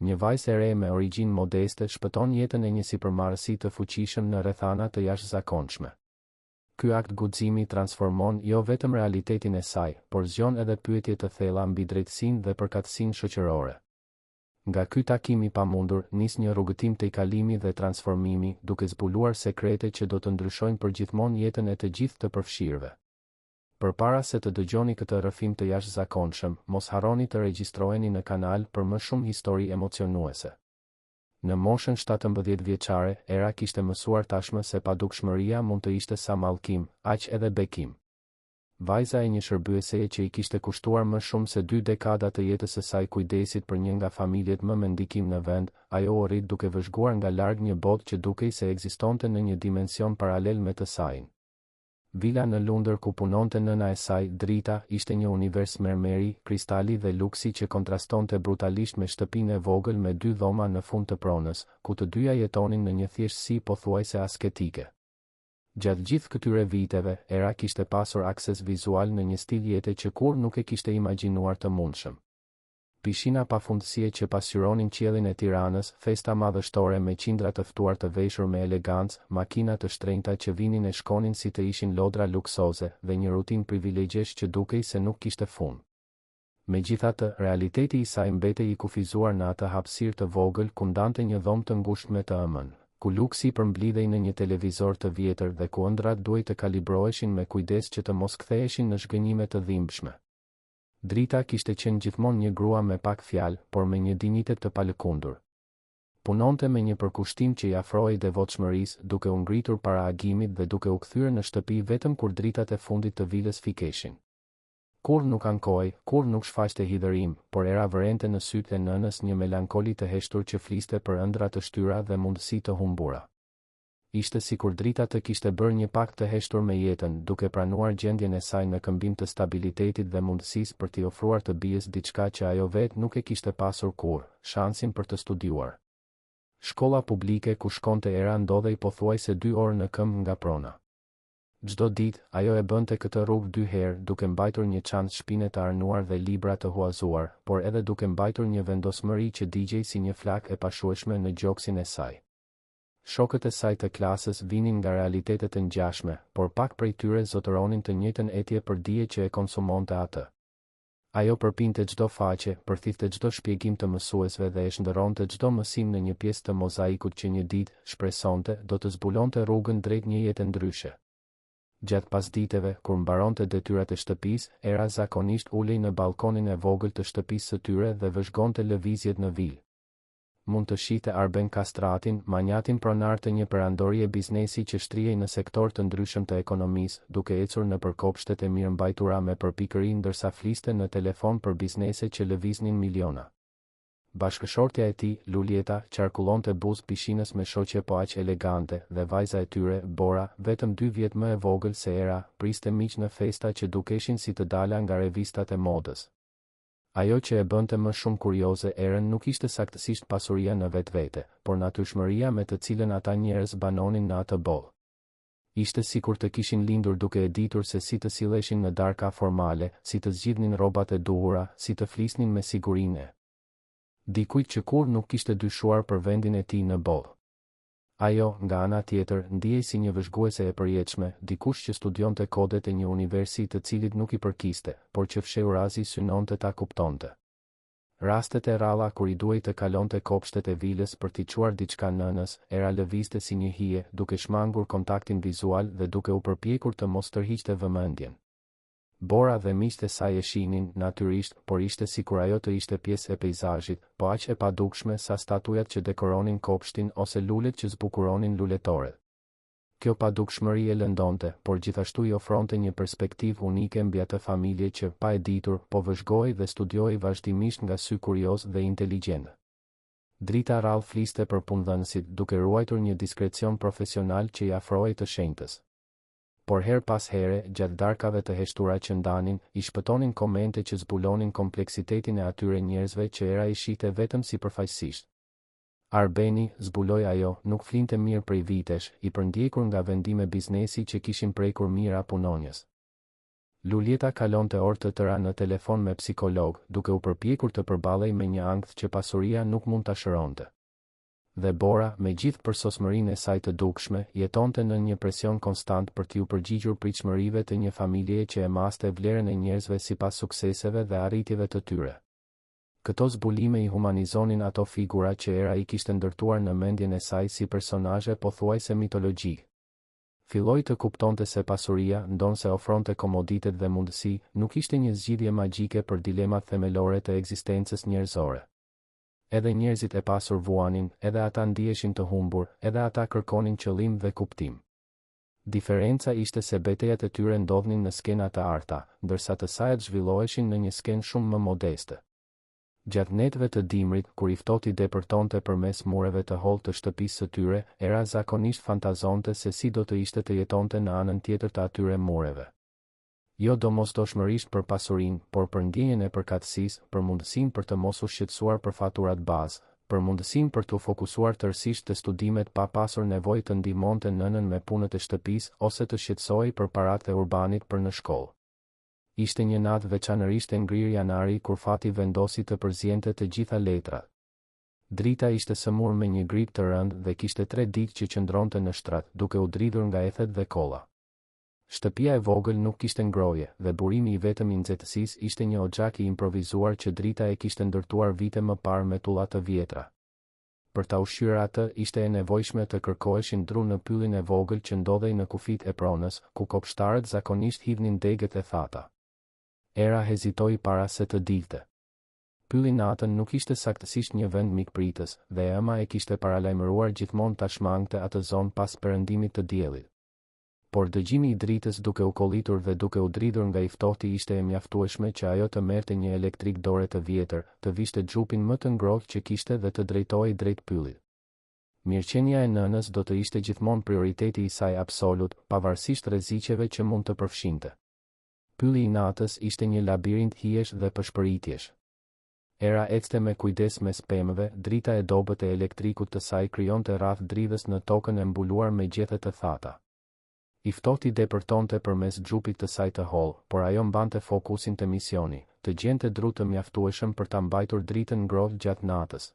Një vajzë e re me origjinë modeste shpëton jetën e një sipërmarrësi të fuqishëm në rrethana të jashtëzakonshme. Ky akt guximi transformon jo vetëm realitetin e saj, por zgjon edhe pyetje të thella mbi drejtësinë dhe përkatësinë shoqërore. Nga ky takim i pamundur, nis një rrugëtim të kalimi dhe transformimi, duke zbuluar sekrete që do të ndryshojnë përgjithmonë jetën e të gjithë të përfshirëve. Përpara se të dëgjoni këtë rrëfim të jashtëzakonshëm, mos harroni të regjistroheni në kanal për më shumë histori emocionuese. Në moshën 17 vjeçare, Era kishte mësuar tashmë se padukshmëria mund të ishte sa mallkim, aq edhe bekim. Vajza e një shërbyeseje që i kishte kushtuar më shumë se 2 dekada të jetës së saj kujdesit për një nga familjet më me ndikim në vend, ajo u rrit duke vëzhguar nga larg një botë që dukej se ekzistonte në një dimension paralel me të sajin. Vila në Lundër ku punonte nëna e saj, Drita, ishte një univers mermeri, kristali dhe luksi që kontrastonte brutalisht me shtëpinë e vogël me 2 dhoma në fund të pronës, ku të dyja jetonin në një thjeshtësi pothuajse asketike. Gjatë gjithë këtyre viteve, Era kishte pasur akses vizual në një stil jete që kur nuk e kishte imagjinuar të mundshëm. Pishina pafundësie që pasqyronin qiellin e Tiranës, festa madhështore me qindra të ftuar të veshur me elegancë, makina të shtrenjta që vinin e shkonin si të ishin lodra luksoze dhe një rutinë privilegjesh që dukej se nuk kishte fund. Megjithatë, realiteti i saj mbetej i kufizuar në atë hapësirë të vogël ku ndante një dhomë të ngushtë me të ëmën, ku luksi përmblidhej në një televizor të vjetër dhe ku ëndrat duhej të kalibroheshin me kujdes që të mos ktheheshin në zhgënjime të dhimbshme. Drita kishte qenë gjithmonë një grua me pak fjalë, por me një dinitet të palëkundur. Punonte me një përkushtim që i afrohej devotshmërisë, duke u ngritur para agimit dhe duke u kthyer në shtëpi vetëm kur dritat e fundit të vilës fikeshin. Kur nuk ankoi, kur nuk shfaqte hidhërim, por Era vërente në sytë e nënës një melankoli të heshtur që fliste për ëndra të shtyra dhe mundësi të humbura. Ishte sikur Drita të kishte bërë një pakt të heshtur me jetën, duke pranuar gjendjen e saj në këmbim të stabilitetit dhe mundësisë për t'i ofruar të bijës diçka që ajo vetë nuk e kishte pasur kurrë, shansin për të studiuar. Shkolla publike ku shkonte Era ndodhej pothuajse 2 orë në këmbë nga prona. Çdo ditë, ajo e bënte këtë rrugë 2 herë, duke mbajtur një çantë shpine të arnuar dhe libra të huazuar, por edhe duke mbajtur një vendosmëri që digjej si një flak e pashueshme në gjoksin e saj. Shokët e saj të klasës vinin nga realitetet të ngjashme, por pak prej tyre zotëronin të njëjtën etje për dije që e konsumonte atë. Ajo përpinte çdo faqe, përthithte çdo shpjegim të mësuesve dhe e shndërronte çdo mësim në një pjesë të mozaikut që një ditë, shpresonte, do të zbulonte rrugën drejt një jete ndryshe. Gjatë pasditeve, kur mbaronte detyrat e shtëpisë, Era zakonisht ulej në balkonin e vogël të shtëpisë së tyre dhe vëzhgonte lëvizjet në vilë. Mund të shihte Arben Kastratin, manjatin pronar të një perandorie biznesi që shtrihej në sektor të ndryshëm të ekonomisë, duke ecur në përkopshtet e mirëmbajtura me përpikëri ndërsa fliste në telefon për biznese që lëviznin miliona. Bashkëshortja e tij, Lulieta, qarkullonte buzë pishinës me shoqe po aq elegante dhe vajza e tyre, Bora, vetëm 2 vjet më e vogël se Era, priste miq në festa që dukeshin si të dala nga revistat e modës. Ajo që e bënte më shumë kurioze Erën nuk ishte saktësisht pasuria në vetvete, por natyrshmëria me të cilën ata njerëz banonin në atë bollë. Ishte sikur të kishin lindur duke e ditur se si të silleshin në darka formale, si të zgjidhnin rrobat e duhura, si të flisnin me sigurinë. Dikujt që kur nuk kishte dyshuar për vendin e tij në bollë. Ajo, nga ana tjetër, ndihej si një vëzhguese e përjetshme, dikush që studionte kodet e një universi të cilit nuk i përkiste, por që fshehurazi synonte ta kuptonte. Rastet e rralla kur i duhej të kalonte kopshtet e vilës për t'i çuar diçka nënës, Era lëvizte si një hije, duke shmangur kontaktin vizual dhe duke u përpjekur të mos tërhiqte vëmendjen. Bora dhe miqtë e saj e shihnin, natyrisht, por ishte sikur ajo të ishte pjesë e peizazhit, po aq e padukshme sa statujat që dekoronin kopshtin ose lulet që zbukuronin luletoret. Kjo padukshmëri e lëndonte, por gjithashtu i ofronte një perspektivë unike mbi atë familje që, pa e ditur, po vëzhgohej dhe studiohej vazhdimisht nga sy kurioz dhe inteligjent. Drita rrallë fliste për punëdhënësit, duke ruajtur një diskrecion profesional që i afrohej të shenjtës. Por her pas here, gjatë darkave të heshtura që ndanin, i shpëtonin komente që zbulonin kompleksitetin e atyre njerëzve që Era i shihte vetëm sipërfaqësisht. Arbeni, zbuloi ajo, nuk flinte mirë prej vitesh, i përndjekur nga vendime biznesi që kishin prekur mira punonjës. Lulieta kalonte orë të tëra në telefon me psikolog, duke u përpjekur të përballej me një ankth që pasuria nuk mund ta shëronte. Dhe Bora, me gjithë përsosmërinë e saj të dukshme, jetonte në një presion konstant për t'u përgjigjur pritshmërive të një familjeje që e maste vlerën e njerëzve sipas sukseseve dhe arritjeve të tyre. Këto zbulime i humanizonin ato figura që era i kishte ndërtuar në mendjen e saj si personazhe pothuajse mitologjik. Filloi të kuptonte se pasuria, ndonse ofronte komoditet dhe mundësi, nuk ishte një zgjidhje magjike për dilemat themelore të ekzistencës njerëzore. Edhe njerëzit e pasur vuanin, edhe ata ndiheshin të humbur, edhe ata kërkonin qëllim dhe kuptim. Diferenca ishte se betejat e tyre ndodhnin në skena të arta, ndërsa të sajat zhvilloheshin në një skenë shumë më modeste. Gjatë netëve të dimrit, kur i ftohti depërtonte përmes mureve të hollë të shtëpisë së tyre, era zakonisht fantazonte se si do të ishte të jetonte në anën tjetër të atyre mureve. Jo domosdoshmërisht për pasurinë, por për ndjenjen e përkatësisë, për mundësinë për të mos u shqetësuar për faturat bazë, për mundësinë për të fokusuar tërësisht te studimet pa pasur nevojë të ndihmonte nënën me punët e shtëpisë ose të shqetësohej për paratë e urbanit për në shkollë. Ishte një natë veçanërisht e ngrirë janari kur fati vendosi të përziente të gjitha letrat. Drita ishte sëmur me një grip të rëndë dhe kishte 3 ditë që qëndronte në shtrat, duke u dridhur nga ethet dhe kolla. Shtëpia e vogël nuk kishte ngroje dhe burimi i vetëm i nxehtësisë ishte një oxhak i improvisuar që drita e kishte ndërtuar vite më parë me tulla të vjetra. Për ta ushqyer atë, ishte e nevojshme të kërkoheshin dru në pyllin e vogël që ndodhej në kufit e pronës, ku kopshtarët zakonisht hidhnin degët e thata. Era hezitoi para se të dilte. Pylli natën nuk ishte saktësisht një vend mikpritës, dhe ema e kishte paralajmëruar gjithmonë ta shmangte atë zonë pas perëndimit të diellit. Por dëgjimi i dritës duke u kollitur dhe duke u dridhur nga i ftohti ishte e mjaftueshme që ajo të merrte një elektrik dore të vjetër, të vishte xhupin më të ngrohtë që kishte dhe të drejtohej drejt pyllit. Mirëqenia e nënës do të ishte gjithmonë prioriteti i saj absolut, pavarësisht rreziqeve që mund të përfshinte. Pylli i natës ishte një labirint hijesh dhe pëshpëritjesh. Era ecte me kujdes mes pemëve, drita e dobët e elektrikut të saj krijonte rreth dridhës në tokën e mbuluar me gjethe të thata. I ftohti depërtonte përmes xhupit të saj të hollë, por ajo mbante fokusin te misioni, të gjente dru të mjaftueshëm për ta mbajtur dritën ngrohtë gjatë natës.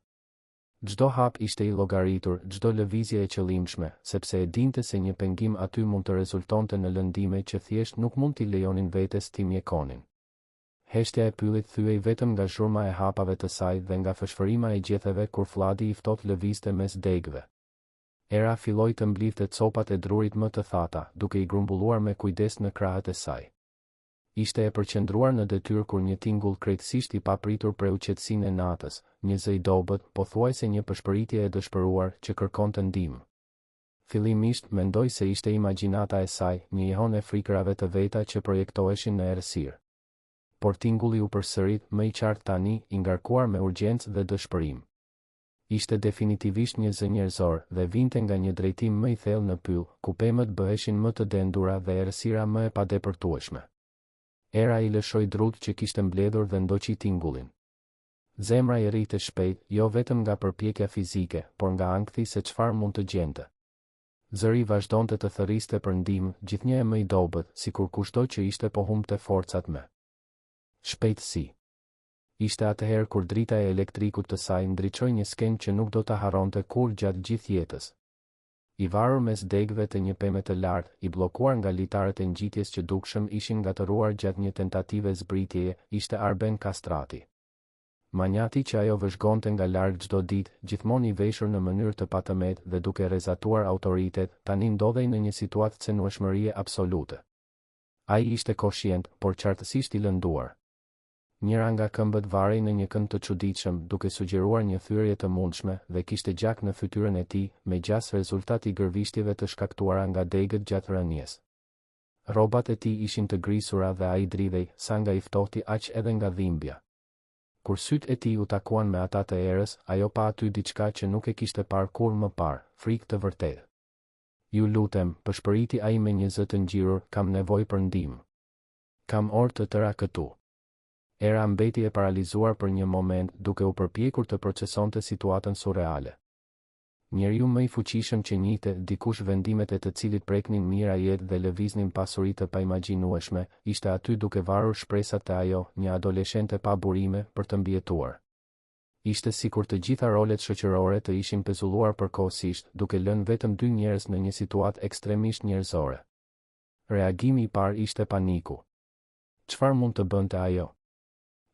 Çdo hap ishte i llogaritur, çdo lëvizje e qëllimshme, sepse e dinte se një pengim aty mund të rezultonte në lëndime që thjesht nuk mund t'i lejonin vetes t'i mjekonin. Heshtja e pyllit thyej vetëm nga zhurma e hapave të saj dhe nga fshfërima e gjetheve kur fladi i ftohtë lëvizte mes degëve. Era filloi të mblidhte copat e drurit më të thata, duke i grumbulluar me kujdes në krahët e saj. Ishte e përqendruar në detyrë kur një tingull krejtësisht i papritur preu qetësinë e natës, një zë i dobët, pothuajse një pëshpëritje e dëshpëruar që kërkonte ndihmë. Fillimisht mendoi se ishte imagjinata e saj, një ihon e frikrave të veta që projektoheshin në errësirë. Por tingulli u përsërit, më i qartë tani, i ngarkuar me urgjencë dhe dëshpërim. Ishte definitivisht një zë njerëzor dhe vinte nga një drejtim më i thellë në pyll, ku pemët bëheshin më të dendura dhe errësira më e padepërtueshme. Era i lëshoi drut që kishte mbledhur dhe ndoqi tingullin. Zemra i rrite shpejt, jo vetëm nga përpjekja fizike, por nga ankthi se çfarë mund të gjente. Zëri vazhdonte të thërriste për ndihmë, gjithnjë e më i dobët, sikur kushdo që ishte po humbte forcat me shpejtësi. Ishte atëherë kur drita e elektrikut të saj ndriçoi një skenë që nuk do ta harronte kurrë gjatë gjithë jetës. I varur mes degëve të një peme të lartë, i bllokuar nga litarët e ngjitjes që dukshëm ishin ngatëruar gjatë një tentative zbritjeje, ishte Arben Kastrati. Manjati që ajo vëzhgonte nga larg çdo ditë, gjithmonë i veshur në mënyrë të patëmet dhe duke rrezatuar autoritet, tani ndodhej në një situatë cenueshmërie absolute. Ai ishte koshient, por qartësisht i lënduar. Njëra nga këmbët varej në një kënd të çuditshëm, duke sugjeruar një thyrje të mundshme, dhe kishte gjak në fytyrën e tij, me gjas rezultat i gërvishtjeve të shkaktuara nga degët gjatë rënies. Rrobat e tij ishin të grisura dhe ai dridhej, sa nga i ftohti aq edhe nga dhimbja. Kur sytë e tij u takuan me ata të erës, ajo pa aty diçka që nuk e kishte parë kurrë më parë, frikë të vërtetë. Ju lutem, përshpëriti ai me një zë të ngjirur, kam nevojë për ndihmë. Kam orë të tëra këtu. Era mbeti e paralizuar për një moment, duke u përpjekur të procesonte situatën surreale. Njeriu më i fuqishëm që njihte, dikush vendimet e të cilit preknin mira jetë dhe lëviznin pasuri të paimagjinueshme, ishte aty duke varur shpresat e ajo, një adoleshente pa burime, për të mbijetuar. Ishte sikur të gjitha rolet shoqërore të ishin pezulluar përkohësisht, duke lënë vetëm dy njerëz në një situatë ekstremisht njerëzore. Reagimi i parë ishte paniku. Çfarë mund të bënte ajo?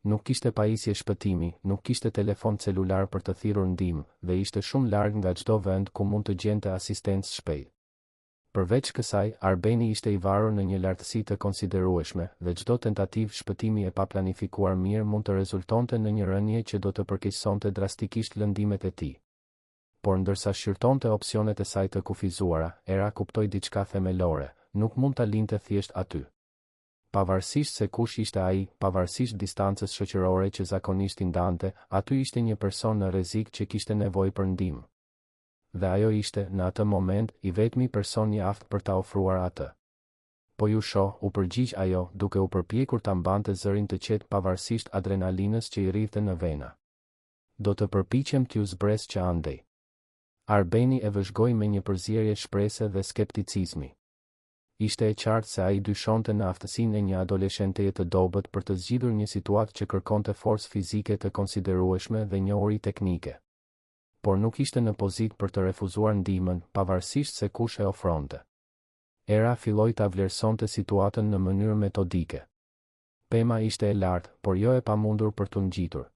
Nuk kishte pajisje shpëtimi, nuk kishte telefon celular për të thirrur ndihmë, dhe ishte shumë larg nga çdo vend ku mund të gjente asistencë shpejt. Përveç kësaj, Arbeni ishte i varur në një lartësi të konsiderueshme, dhe çdo tentativë shpëtimi e paplanifikuar mirë mund të rezultonte në një rënje që do të përkeqësonte drastikisht lëndimet e tij. Por ndërsa shqyrtonte opsionet e saj të kufizuara, Era kuptoi diçka themelore, nuk mund ta linte thjesht aty. Pavarësisht se kush ishte ai, pavarësisht distancës shoqërore që zakonisht i ndante, aty ishte një person në rrezik që kishte nevojë për ndihmë. Dhe ajo ishte, në atë moment, i vetmi person i aftë për ta ofruar atë. Po ju shoh, u përgjigj ajo, duke u përpjekur ta mbante zërin të qetë pavarësisht adrenalinës që i rrifte në vena. Do të përpiqem t'ju zbres që andej. Arbeni e vëzhgoi me një përzierje shprese dhe skepticizmi. Ishte e qartë se ai dyshonte në aftësinë e një adoleshenteje të dobët për të zgjidhur një situatë që kërkonte forcë fizike të konsiderueshme dhe njohuri teknike. Por nuk ishte në pozitë për të refuzuar ndihmën, pavarësisht se kush e ofronte. Era filloi ta vlerësonte situatën në mënyrë metodike. Pema ishte e lartë, por jo e pamundur për t'u ngjitur.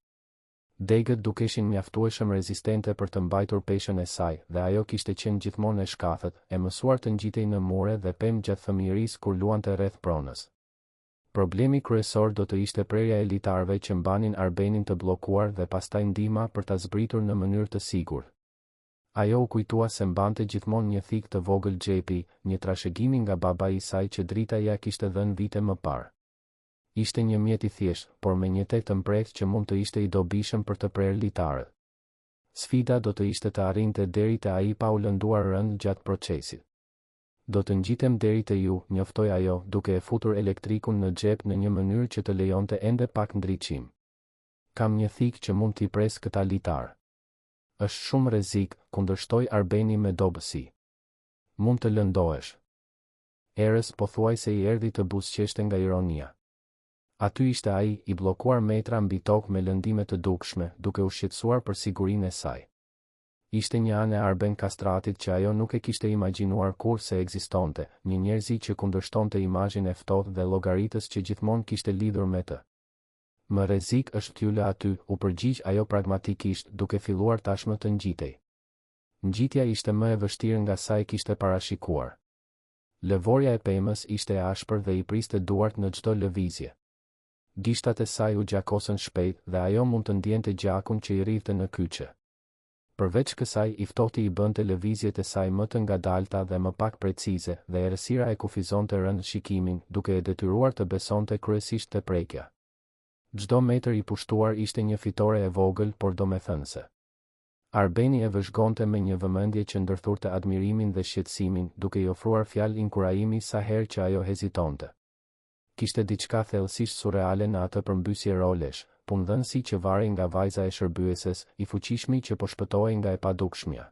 Degët dukeshin mjaftueshëm rezistente për të mbajtur peshën e saj, dhe ajo kishte qenë gjithmonë e shkathët, e mësuar të ngjitej në mure dhe pemë gjatë fëmijërisë kur luante rreth pronës. Problemi kryesor do të ishte prerja e litarëve që mbanin Arbenin të bllokuar dhe pastaj ndihma për ta zbritur në mënyrë të sigurt. Ajo u kujtua se mbante gjithmonë një thikë të vogël xhepi, një trashëgimi nga babai i saj që drita ja kishte dhënë vite më parë. Ishte një mjet i thjeshtë, por me një tek të mprehtë që mund të ishte i dobishëm për të prerë litarët. Sfida do të ishte të arrinte deri te ai pa u lënduar rënd gjatë procesit. Do të ngjitem deri te ju, njoftoi ajo, duke e futur elektrikun në xhep në një mënyrë që të lejonte ende pak ndriçim. Kam një thikë që mund t'i pres këta litar. Është shumë rrezik, kundërshtoi Arbeni me dobësi. Mund të lëndohesh. Erës pothuajse i erdhi të buzëqeshte nga ironia. Aty ishte ai, i bllokuar metra mbi tokë me lëndime të dukshme, duke u shqetësuar për sigurinë e saj. Ishte një anë e Arben Kastratit që ajo nuk e kishte imagjinuar kur se ekzistonte, një njerëzi që kundërshtonte imazhin e ftohtë dhe llogaritës që gjithmonë kishte lidhur me të. Më rrezik është t'ju lë aty, u përgjigj ajo pragmatikisht, duke filluar tashmë të ngjitej. Ngjitja ishte më e vështirë nga sa e kishte parashikuar. Lëvorja e pemës ishte e ashpër dhe i priste duart në çdo lëvizje. Gishtat e saj u gjakosën shpejt dhe ajo mund të ndjente gjakun që i rrifte në kyçe. Përveç kësaj, i ftohti i bënte lëvizjet e saj më të ngadalta dhe më pak precize, dhe errësira e kufizonte rënd shikimin, duke e detyruar të besonte kryesisht te prekja. Çdo metër i pushtuar ishte një fitore e vogël, por domethënëse. Arbeni e vëzhgonte me një vëmendje që ndërthurte admirimin dhe shqetësimin, duke i ofruar fjalë inkurajimi sa herë që ajo hezitonte. Kishte diçka thellësisht surreale në atë përmbysje rolesh, punëdhënësi që varej nga vajza e shërbyeses, i fuqishmi që po shpëtohej nga e padukshmja.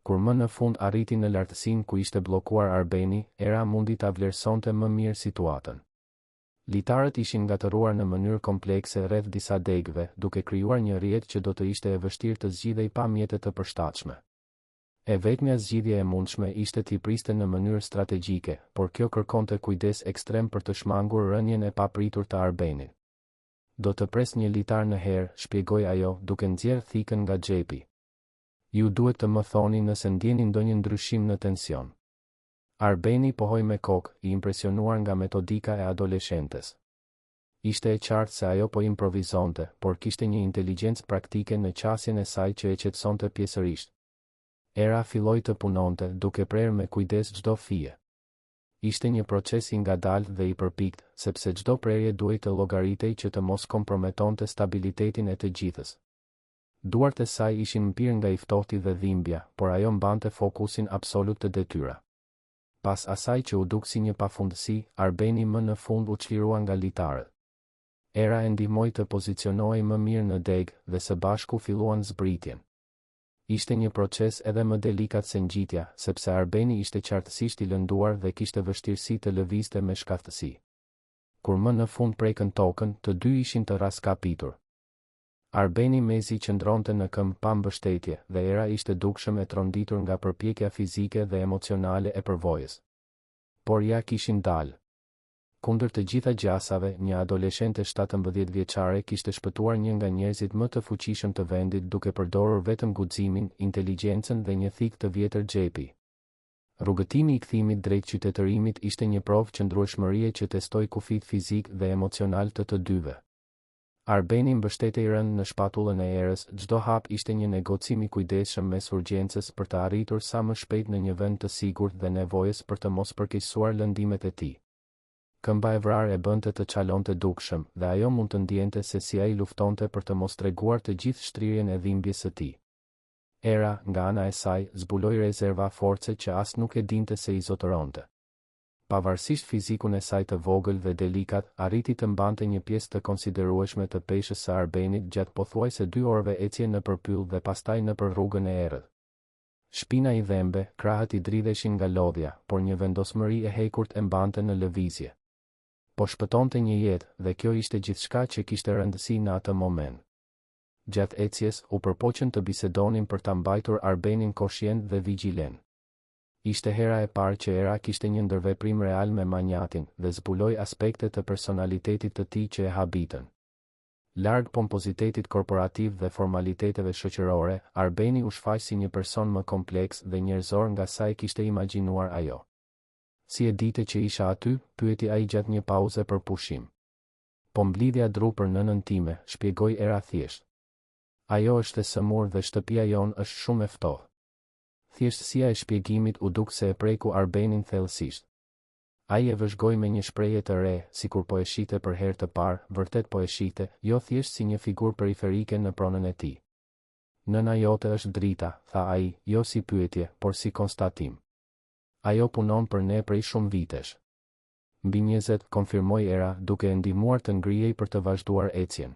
Kur më në fund arriti në lartësinë ku ishte bllokuar Arbeni, Era mundi ta vlerësonte më mirë situatën. Litarët ishin ngatëruar në mënyrë komplekse rreth disa degëve, duke krijuar një rrjet që do të ishte e vështirë të zgjidhej pa mjete të përshtatshme. E vetmja zgjidhje e mundshme ishte t'i priste në mënyrë strategjike, por kjo kërkonte kujdes ekstrem për të shmangur rënien e papritur të Arbenit. Do të pres një litar në herë, shpjegoi ajo, duke nxjerrë thikën nga xhepi. Ju duhet të më thoni nëse ndjeni ndonjë ndryshim në tension. Arbeni pohoi me kokë, i impresionuar nga metodika e adoleshentes. Ishte e qartë se ajo po improvizonte, por kishte një inteligjencë praktike në qasjen e saj që e qetësonte pjesërisht. Era filloi të punonte, duke prerë me kujdes çdo fije. Ishte një proces i ngadaltë dhe i përpikt, sepse çdo prerje duhej të llogaritej që të mos komprometonte stabilitetin e të gjithës. Duart e saj ishin mpirë nga i ftohti dhe dhimbja, por ajo mbante fokusin absolut të detyra. Pas asaj që u duk si një pafundësi, Arbeni më në fund u çlirua nga litarët. Era e ndihmoi të pozicionohej më mirë në degë dhe së bashku filluan zbritjen. Ishte një proces edhe më delikat se ngjitja, sepse Arbeni ishte qartësisht i lënduar dhe kishte vështirësi të lëvizte me shkaftësi. Kur më në fund prekën tokën, të dy ishin të raskapitur. Arbeni mezi qëndronte në këmbë pa mbështetje dhe Era ishte dukshëm e tronditur nga përpjekja fizike dhe emocionale e përvojës. Por ja kishin dalë. Kundër të gjitha gjasave, një adoleshente 17 vjeçare kishte shpëtuar një nga njerëzit më të fuqishëm të vendit duke përdorur vetëm guximin, inteligjencën dhe një thik të vjetër xhepi. Rrugëtimi i kthimit drejt qytetërimit ishte një provë qëndrueshmërie që testoi kufit fizik dhe emocional të të dyve. Arbeni mbështetej rënd në shpatullën e Erës, çdo hap ishte një negocim i kujdesshëm mes urgjencës për të arritur sa më shpejt në një vend të sigurt dhe nevojës për të mos përkeqësuar lëndimet e tij. Këmba e vrarë e bënte të çalonte dukshëm dhe ajo mund të ndjente se si ai luftonte për të mos treguar të gjithë shtrirjen e dhimbjes së tij. Era, nga ana e saj, zbuloi rezerva force që as nuk e dinte se i zotëronte. Pavarësisht fizikun e saj të vogël dhe delikat, arriti të mbante një pjesë të konsiderueshme të peshës së Arbenit gjatë pothuajse 2 orëve ecje në përpyll dhe pastaj nëpër rrugën e errët. Shpina i dhembe, krahët i dridheshin nga lodhja, por një vendosmëri e hekurt e mbante në lëvizje. Po shpëtonte një jetë dhe kjo ishte gjithçka që kishte rëndësi në atë moment. Gjatë ecjes, u përpoqën të bisedonin për ta mbajtur Arbenin koshient dhe vigjilent. Ishte hera e parë që Era kishte një ndërveprim real me manjatin dhe zbuloi aspekte të personalitetit të tij që e habitën. Larg pompozitetit korporativ dhe formaliteteve shoqërore, Arbeni u shfaq si një person më kompleks dhe njerëzor nga sa e kishte imagjinuar ajo. Si e dite që isha aty, pyeti ai gjatë një pauze për pushim. Po mblidhja dru për nënën time, shpjegoi Era thjesht. Ajo është e sëmur dhe shtëpia jon është shumë e ftohtë. Thjeshtësia e shpjegimit u duk se e preku Arbenin thellësisht. Ai e vëzhgoi me një shprehje të re, sikur po e shihte për herë të parë, vërtet po e shihte, jo thjesht si një figurë periferike në pronën e tij. Nëna jote është drita, tha ai, jo si pyetje, por si konstatim. Ajo punon për ne prej shumë vitesh. Mbi 20, konfirmoi Era, duke e ndihmuar të ngrihej për të vazhduar ecjen.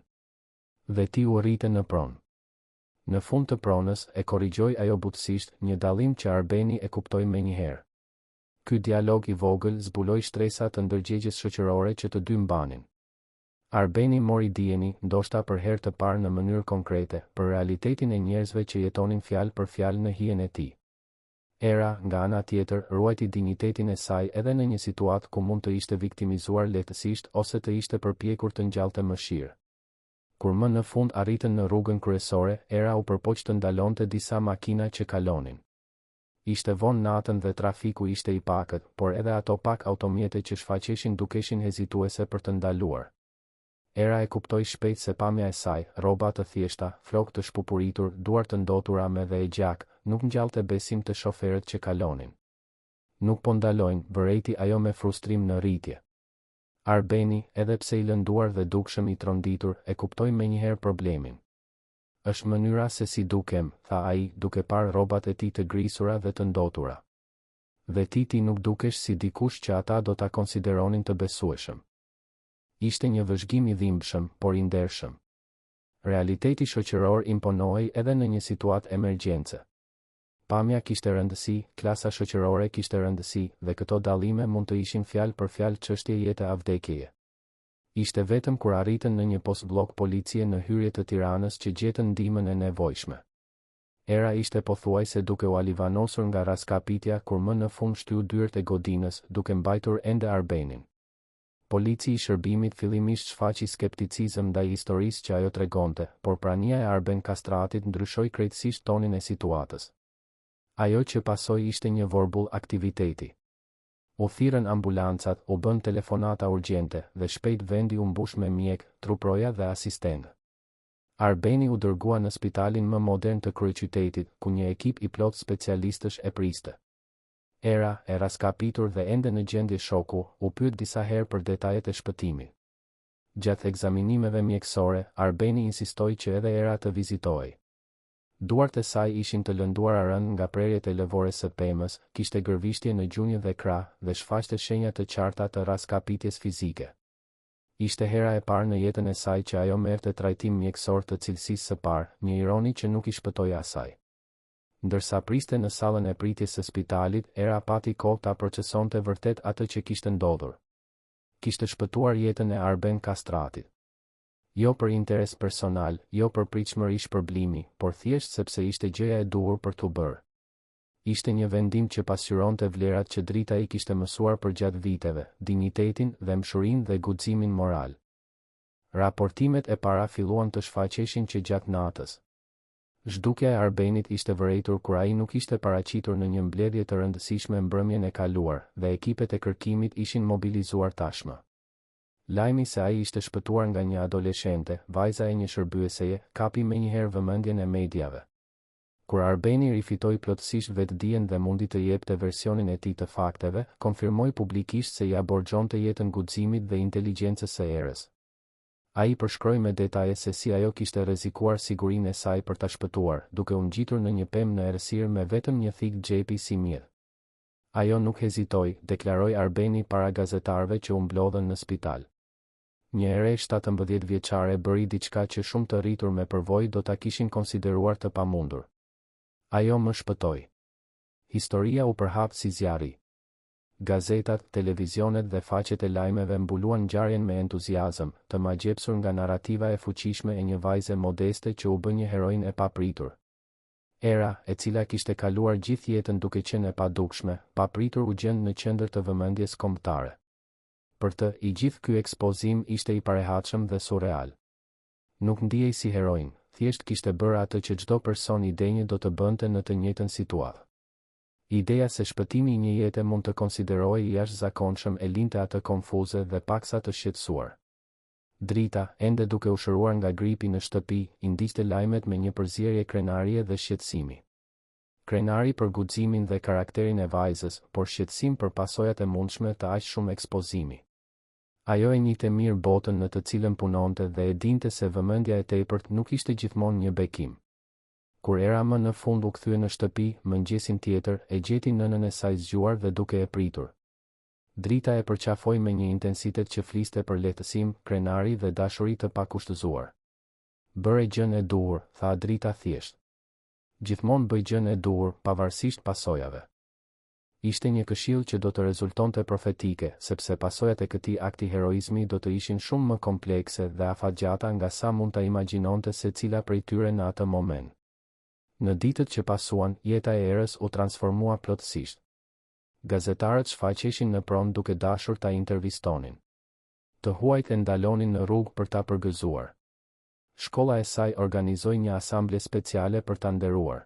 Dhe ti u rrite në pronë. Në fund të pronës, e korrigjoi ajo butësisht, një dallim që Arbeni e kuptoi menjëherë. Ky dialog i vogël zbuloi shtresa të ndërgjegjes shoqërore që të dy mbanin. Arbeni mori dijeni, ndoshta për herë të parë në mënyrë konkrete, për realitetin e njerëzve që jetonin fjalë për fjalë në hijen e tij. Era, nga ana tjetër, ruajti dinjitetin e saj edhe në një situatë ku mund të ishte viktimizuar lehtësisht ose të ishte përpjekur të ngjallte mëshirë. Kur më në fund arritën në rrugën kryesore, Era u përpoq të ndalonte disa makina që kalonin. Ishte vonë natën dhe trafiku ishte i pakët, por edhe ato pak automjete që shfaqeshin dukeshin hezituese për të ndaluar. Era e kuptoi shpejt se pamja e saj, rroba të thjeshta, flokë të shpupuritur, duar të ndotura me dhe e gjak, nuk ngjallte besim të shoferët që kalonin. Nuk po ndalojnë, vërejti ajo me frustrim në rritje. Arbeni, edhe pse i lënduar dhe dukshëm i tronditur, e kuptoi menjëherë problemin. Është mënyra se si dukem, tha ai, duke parë rrobat e tij të grisura dhe të ndotura. Dhe ti nuk dukesh si dikush që ata do ta konsideronin të besueshëm. Ishte një vëzhgim i dhimbshëm, por i ndershëm. Realiteti shoqëror imponohej edhe në një situatë emergjence. Pamja kishte rëndësi, klasa shoqërore kishte rëndësi, dhe këto dallime mund të ishin fjalë për fjalë çështje jete a vdekjeje. Ishte vetëm kur arritën në një postblok policie në hyrje të Tiranës që gjetën ndihmën e nevojshme. Era ishte pothuajse duke u alivanosur nga raskapitja kur më në fund shtyu dyert e godinës, duke mbajtur ende Arbenin. Polici i shërbimit fillimisht shfaqi skepticizëm ndaj historisë që ajo tregonte, por prania e Arben Kastratit ndryshoi krejtësisht tonin e situatës. Ajo që pasoi ishte një vorbull aktiviteti. U thirrën ambulancat, u bën telefonata urgjente dhe shpejt vendi u mbush me mjek, truproja dhe asistentë. Arbeni u dërgua në spitalin më modern të kryeqytetit, ku një ekip i plot specialistësh e priste. Era, e raskapitur dhe ende në gjendje shoku, u pyet disa herë për detajet e shpëtimit. Gjatë ekzaminimeve mjekësore, Arbeni insistoi që edhe Era të vizitohej. Duart e saj ishin të lënduara rënd nga prerjet e lëvores së pemës, kishte gërvishtje në gjunjë dhe krah dhe shfaqte shenja të qarta të raskapitjes fizike. Ishte hera e parë në jetën e saj që ajo merrte trajtim mjekësor të cilësisë së parë, një ironi që nuk i shpëtoi asaj. Ndërsa priste në sallën e pritjes së spitalit, Era pati kohë ta procesonte vërtet atë që kishte ndodhur. Kishte shpëtuar jetën e Arben Kastratit. Jo për interes personal, jo për pritshmëri shpërblimi, por thjesht sepse ishte gjëja e duhur për t'u bërë. Ishte një vendim që pasqyronte vlerat që drita i kishte mësuar për gjatë viteve, dinjitetin dhe mshurinë dhe guximin moral. Raportimet e para filluan të shfaqeshin që gjatë natës. Zhdukja e Arbenit ishte vërejtur kur ai nuk ishte paraqitur në një mbledhje të rëndësishme mbrëmjen e kaluar, dhe ekipet e kërkimit ishin mobilizuar tashmë. Lajmi se ai ishte shpëtuar nga një adoleshente, vajza e një shërbyeseje, kapi menjëherë vëmendjen e mediave. Kur Arbeni rifitoi plotësisht vetdijen dhe mundi të jepte versionin e tij të fakteve, konfirmoi publikisht se ia borxonte jetën guximit dhe inteligjencës së erës. Ai përshkroi me detaje se si ajo kishte rrezikuar sigurinë e saj për ta shpëtuar, duke u ngjitur në një pemë në errësirë me vetëm një thik xhepi si mirë. Ajo nuk hezitoi, deklaroi Arbeni para gazetarëve që u mblodhen në spital. Një ere 17 vjeçare bëri diçka që shumë të rritur me përvojë do ta kishin konsideruar të pamundur. Ajo më shpëtoi. Historia u përhap si zjarri. Gazetat, televizionet dhe faqet e lajmeve mbuluan ngjarjen me entuziazëm, të magjepsur nga narrativa e fuqishme e një vajze modeste që u bë një heroin e papritur. Era, e cila kishte kaluar gjithë jetën duke qenë e padukshme, papritur u gjend në qendër të vëmendjes kombëtare. Për të, i gjithë ky ekspozim ishte i parehatshëm dhe surreal. Nuk ndihej si heroin, thjesht kishte bërë atë që çdo person i denjë do të bënte në të njëjtën situatë. Ideja se shpëtimi i një jete mund të konsiderohej jashtëzakonshëm e linte atë konfuze dhe paksa të shqetësuar. Drita, ende duke u shëruar nga gripi në shtëpi, i ndiqte lajmet me një përzierje krenarie dhe shqetësimi. Krenari për guximin dhe karakterin e vajzës, por shqetësim për pasojat e mundshme të aq shumë ekspozimi. Ajo e njihte mirë botën në të cilën punonte dhe e dinte se vëmendja e tepërt nuk ishte gjithmonë një bekim. Kur Era më në fund u kthye në shtëpi, mëngjesin tjetër, e gjeti nënën e saj zgjuar dhe duke e pritur. Drita e përqafoi me një intensitet që fliste për lehtësim, krenari dhe dashuri të pakushtëzuar. Bëre gjën e duhur, tha Drita thjesht. Gjithmonë bëj gjën e duhur, pavarësisht pasojave. Ishte një këshill që do të rezultonte profetike, sepse pasojat e këtij akti heroizmi do të ishin shumë më komplekse dhe afatgjata nga sa mund ta imagjinonte secila prej tyre në atë moment. Në ditët që pasuan, jeta e Erës u transformua plotësisht. Gazetarët shfaqeshin në pronë duke dashur ta intervistonin. Të huajt e ndalonin në rrugë për ta përgëzuar. Shkolla e saj organizoi një asamble speciale për ta nderuar.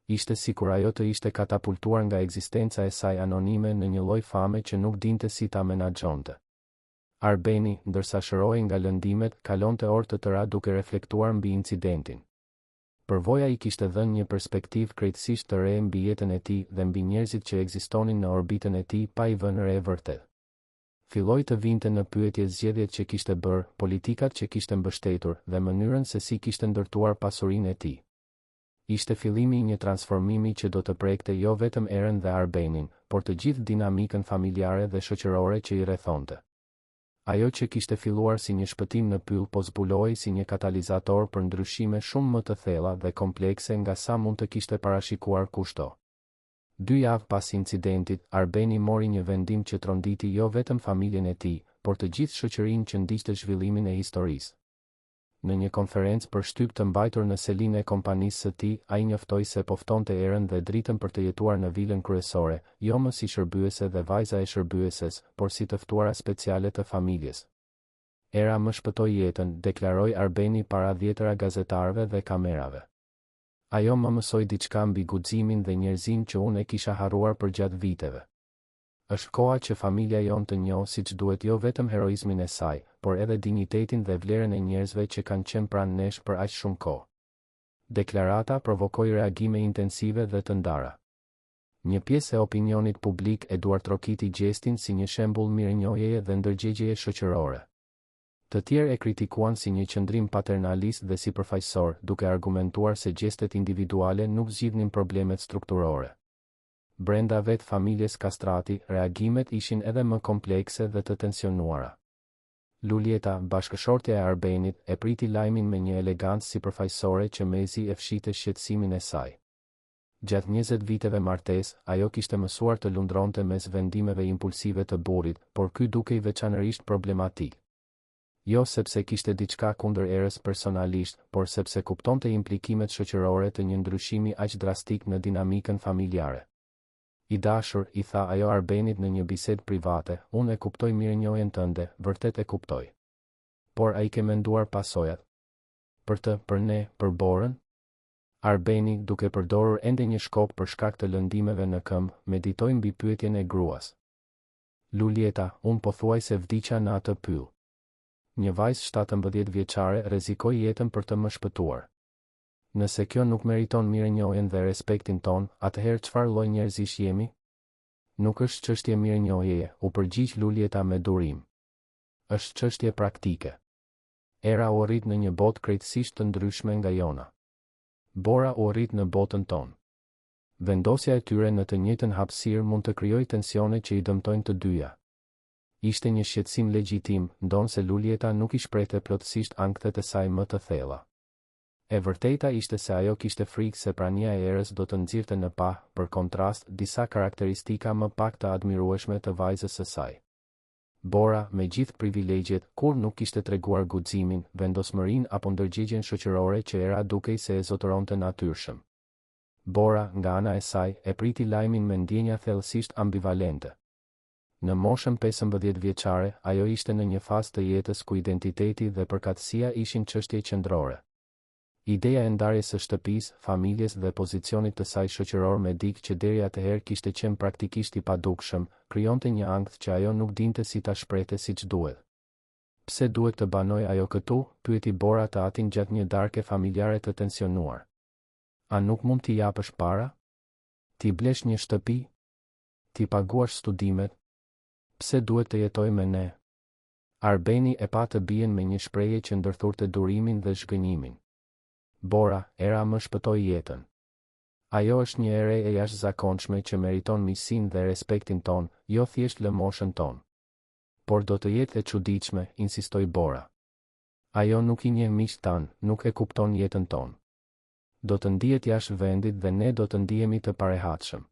Ishte sikur ajo të ishte katapultuar nga ekzistenca e saj anonime në një lloj fame që nuk dinte si ta menaxhonte. Arbeni, ndërsa shërohej nga lëndimet, kalonte orë të tëra duke reflektuar mbi incidentin. Përvoja i kishte dhënë një perspektivë krejtësisht të re mbi jetën e tij dhe mbi njerëzit që ekzistonin në orbitën e tij pa i vënë re vërtet. Filloi të vinte në pyetje zgjedhjet që kishte bërë, politikat që kishte mbështetur dhe mënyrën se si kishte ndërtuar pasurinë e tij. Ishte fillimi i një transformimi që do të prekte jo vetëm Erën dhe Arbenin, por të gjithë dinamikën familjare dhe shoqërore që i rrethonte. Ajo që kishte filluar si një shpëtim në pyll po zbuloi si një katalizator për ndryshime shumë më të thella dhe komplekse nga sa mund të kishte parashikuar kushto. 2 javë pas incidentit, Arbeni mori një vendim që tronditi jo vetëm familjen e tij, por të gjithë shoqërinë që ndiqte zhvillimin e historisë. Në një konferencë për shtyp të mbajtur në selinë e kompanisë së tij, ai njoftoi se poftonte Erën dhe Dritën për të jetuar në vilën kryesore, jo më si shërbyese dhe vajza e shërbyeses, por si të ftuara speciale të familjes. Era më shpëtoi jetën, deklaroi Arbeni para 10 gazetarëve dhe kamerave. Ajo më mësoi diçka mbi guximin dhe njerëzin që unë e kisha harruar për gjatë viteve. Është koha që familja jonë të njohë siç duhet jo vetëm heroizmin e saj, por edhe dinjitetin dhe vlerën e njerëzve që kanë qenë pranë nesh për aq shumë kohë. Deklarata provokoi reagime intensive dhe të ndara. Një pjesë e opinionit publik e duartrokiti gjestin si një shembull mirënjohjeje dhe ndërgjegjeje shoqërore. Të tjerë e kritikuan si një qëndrim paternalist dhe sipërfaqësor, duke argumentuar se gjestet individuale nuk zgjidhnin problemet strukturore. Brenda vetë familjes Kastrati, reagimet ishin edhe më komplekse dhe të tensionuara. Lulieta, bashkëshortja e Arbenit, e priti lajmin me një elegancë sipërfaqësore që mezi e fshite shqetësimin e saj. Gjatë 20 viteve martes, ajo kishte mësuar të lundronte mes vendimeve impulsive të burrit, por ky dukej veçanërisht problematik. Jo sepse kishte diçka kundër Erës personalisht, por sepse kuptonte implikimet shoqërore të një ndryshimi aq drastik në dinamikën familjare. I dashur, i tha ajo Arbenit në një bisedë private, unë e kuptoj mirënjohjen tënde, vërtet e kuptoj. Por ai ke menduar pasojat? Për ne, për Borën? Arbeni, duke përdorur ende një shkop për shkak të lëndimeve në këmbë, meditoi mbi pyetjen e gruas. Lulieta, unë pothuajse vdiqa në atë pyll. Një vajzë 17 vjeçare rrezikoi jetën për të më shpëtuar. Nëse kjo nuk meriton mirënjohjen dhe respektin ton, atëherë çfarë lloj njerëzish jemi? Nuk është çështje mirënjohjeje, u përgjigj Lulieta me durim. Është çështje praktike. Era u rrit në një botë krejtësisht të ndryshme nga jona. Bora u rrit në botën tonë. Vendosja e tyre në të njëjtën hapësirë mund të krijojë tensione që i dëmtojnë të dyja. Ishte një shqetësim legjitim, ndonse Lulieta nuk i shprehte plotësisht anktet e saj më të thella. E vërteta ishte se ajo kishte frikë se prania e Erës do të nxirrte në pa, për kontrast, disa karakteristika më pak të admirueshme të vajzës së saj. Bora, me gjithë privilegjet, kur nuk kishte treguar guximin, vendosmërinë apo ndërgjegjen shoqërore që Era dukej se e zotëronte natyrshëm. Bora, nga ana e saj, e priti lajmin me ndjenja thellësisht ambivalente. Në moshën 15 vjeçare, ajo ishte në një fazë të jetës ku identiteti dhe përkatësia ishin çështje qendrore. Ideja e ndarjes së shtëpisë, familjes dhe pozicionit të saj shoqëror medik që deri atëherë kishte qenë praktikisht i padukshëm, krijonte një ankth që ajo nuk dinte si ta shprehte siç duhet. Pse duhet të banoj ajo këtu? Pyeti Bora të atin gjatë një darke familjare të tensionuar. A nuk mund t'i japësh para? Ti blesh një shtëpi? Ti paguash studimet? Pse duhet të jetoj me ne? Arbeni e pa të bien me një shprehje që ndërthurte durimin dhe zhgënjimin. Bora, Era më shpëtoi jetën. Ajo është një ere e jashtëzakonshme që meriton miqsinë dhe respektin ton, jo thjesht lëmoshën ton. Por do të jetë e çuditshme, insistoi Bora. Ajo nuk i njeh miqt tan, nuk e kupton jetën ton. Do të ndihet jashtë vendit dhe ne do të ndihemi të parehatshëm.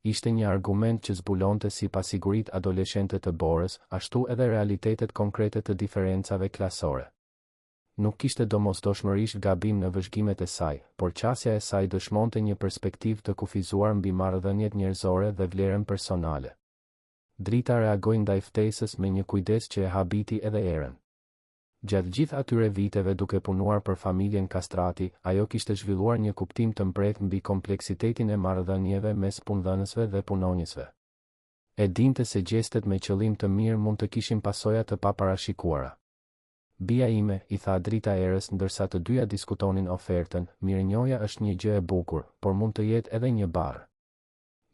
Ishte një argument që zbulonte si pasiguritë adoleshente të Borës, ashtu edhe realitetet konkrete të diferencave klasore. Nuk kishte domosdoshmërisht gabim në vëzhgimet e saj, por qasja e saj dëshmonte një perspektivë të kufizuar mbi marrëdhëniet njerëzore dhe vlerën personale. Drita reagoi ndaj ftesës me një kujdes që e habiti edhe Erën. Gjatë gjithë atyre viteve duke punuar për familjen Kastrati, ajo kishte zhvilluar një kuptim të mbret mbi kompleksitetin e marrëdhënieve mes punëdhënësve dhe punonjësve. E dinte se gjestet me qëllim të mirë mund të kishin pasoja të paparashikuara. Bia ime, i tha Drita Erës ndërsa të dyja diskutonin ofertën, mirënjohja është një gjë e bukur, por mund të jetë edhe një barë.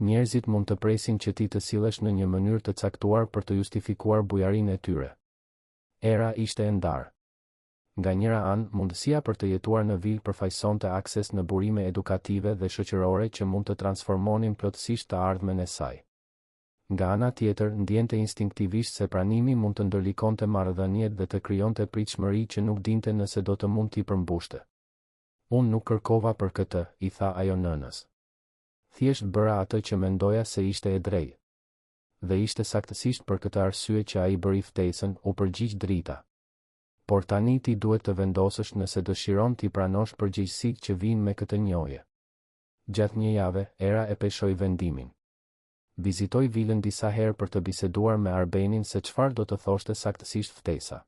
Njerëzit mund të presin që ti të sillesh në një mënyrë të caktuar për të justifikuar bujarinë e tyre. Era ishte e ndarë. Nga njëra anë, mundësia për të jetuar në vilë përfaqësonte akses në burime edukative dhe shoqërore që mund të transformonin plotësisht të ardhmen e saj. Nga ana tjetër, ndjente instinktivisht se pranimi mund të ndërlikonte marrëdhëniet dhe të krijonte pritshmëri që nuk dinte nëse do të mund t'i përmbushte. Unë nuk kërkova për këtë, i tha ajo nënës. Thjesht bëra atë që mendoja se ishte e drejtë. Dhe ishte saktësisht për këtë arsye që ai bëri ftesën, u përgjigj Drita. Por tani ti duhet të vendosësh nëse dëshiron t'i pranosh përgjegjësitë që vijnë me këtë njohje. Gjatë një jave, Era e peshoi vendimin. Vizitoi vilën disa herë për të biseduar me Arbenin se çfarë do të thoshte saktësisht ftesa.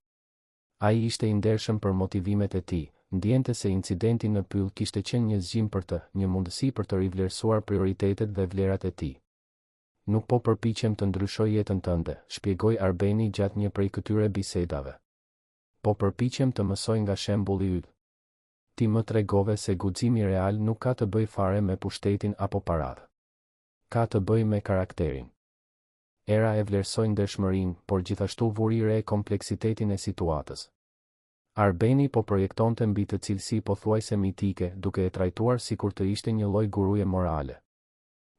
Ai ishte i ndershëm për motivimet e tij, ndjente se incidenti në pyll kishte qenë një zgjim për të, një mundësi për të rivlerësuar prioritetet dhe vlerat e tij. Nuk po përpiqem të ndryshoj jetën tënde, shpjegoi Arbeni gjatë një prej këtyre bisedave. Po përpiqem të mësoj nga shembulli yt. Ti më tregove se guximi real nuk ka të bëjë fare me pushtetin apo paratë. Ka të bëjë me karakterin. Era e vlerësoi ndershmërinë, por gjithashtu vuri re kompleksitetin e situatës. Arbeni po projektonte mbi të cilësi pothuajse mitike, duke e trajtuar sikur të ishte një lloj guruje morale.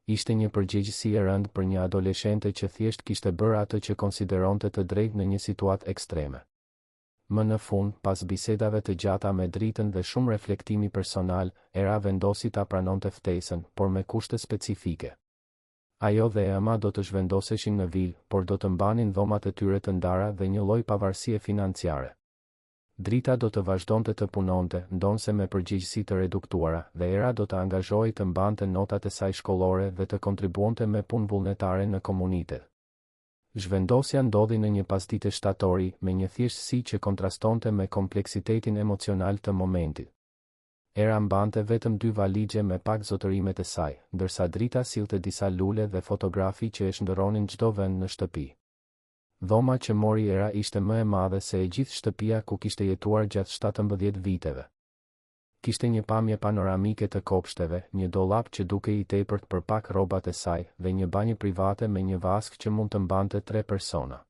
Ishte një përgjegjësi e rëndë për një adoleshente që thjesht kishte bërë atë që konsideronte të drejtë në një situatë ekstreme. Më në fund, pas bisedave të gjata me dritën dhe shumë reflektimi personal, Era vendosi ta pranonte ftesën, por me kushte specifike. Ajo dhe Emma do të zhvendoseshin në vilë, por do të mbanin dhomat e tyre të ndara dhe një lloj pavarësie financiare. Drita do të vazhdonte të punonte, ndonse me përgjegjësi të reduktuara, dhe Era do të angazhohej të mbante notat e saj shkollore dhe të kontribuonte me punë vullnetare në komunitet. Zhvendosja ndodhi në një pasdite shtatori, me një thjeshtësi që kontrastonte me kompleksitetin emocional të momentit. Era mbante vetëm 2 valigje me pak zotërimet e saj, ndërsa Drita sillte disa lule dhe fotografi që e shndërronin çdo vend në shtëpi. Dhoma që mori Era ishte më e madhe se e gjithë shtëpia ku kishte jetuar gjatë 17 viteve. Kishte një pamje panoramike të kopshteve, një dollap që dukej i tepërt për pak rrobat e saj, dhe një banjë private me një vaskë që mund të mbante 3 persona.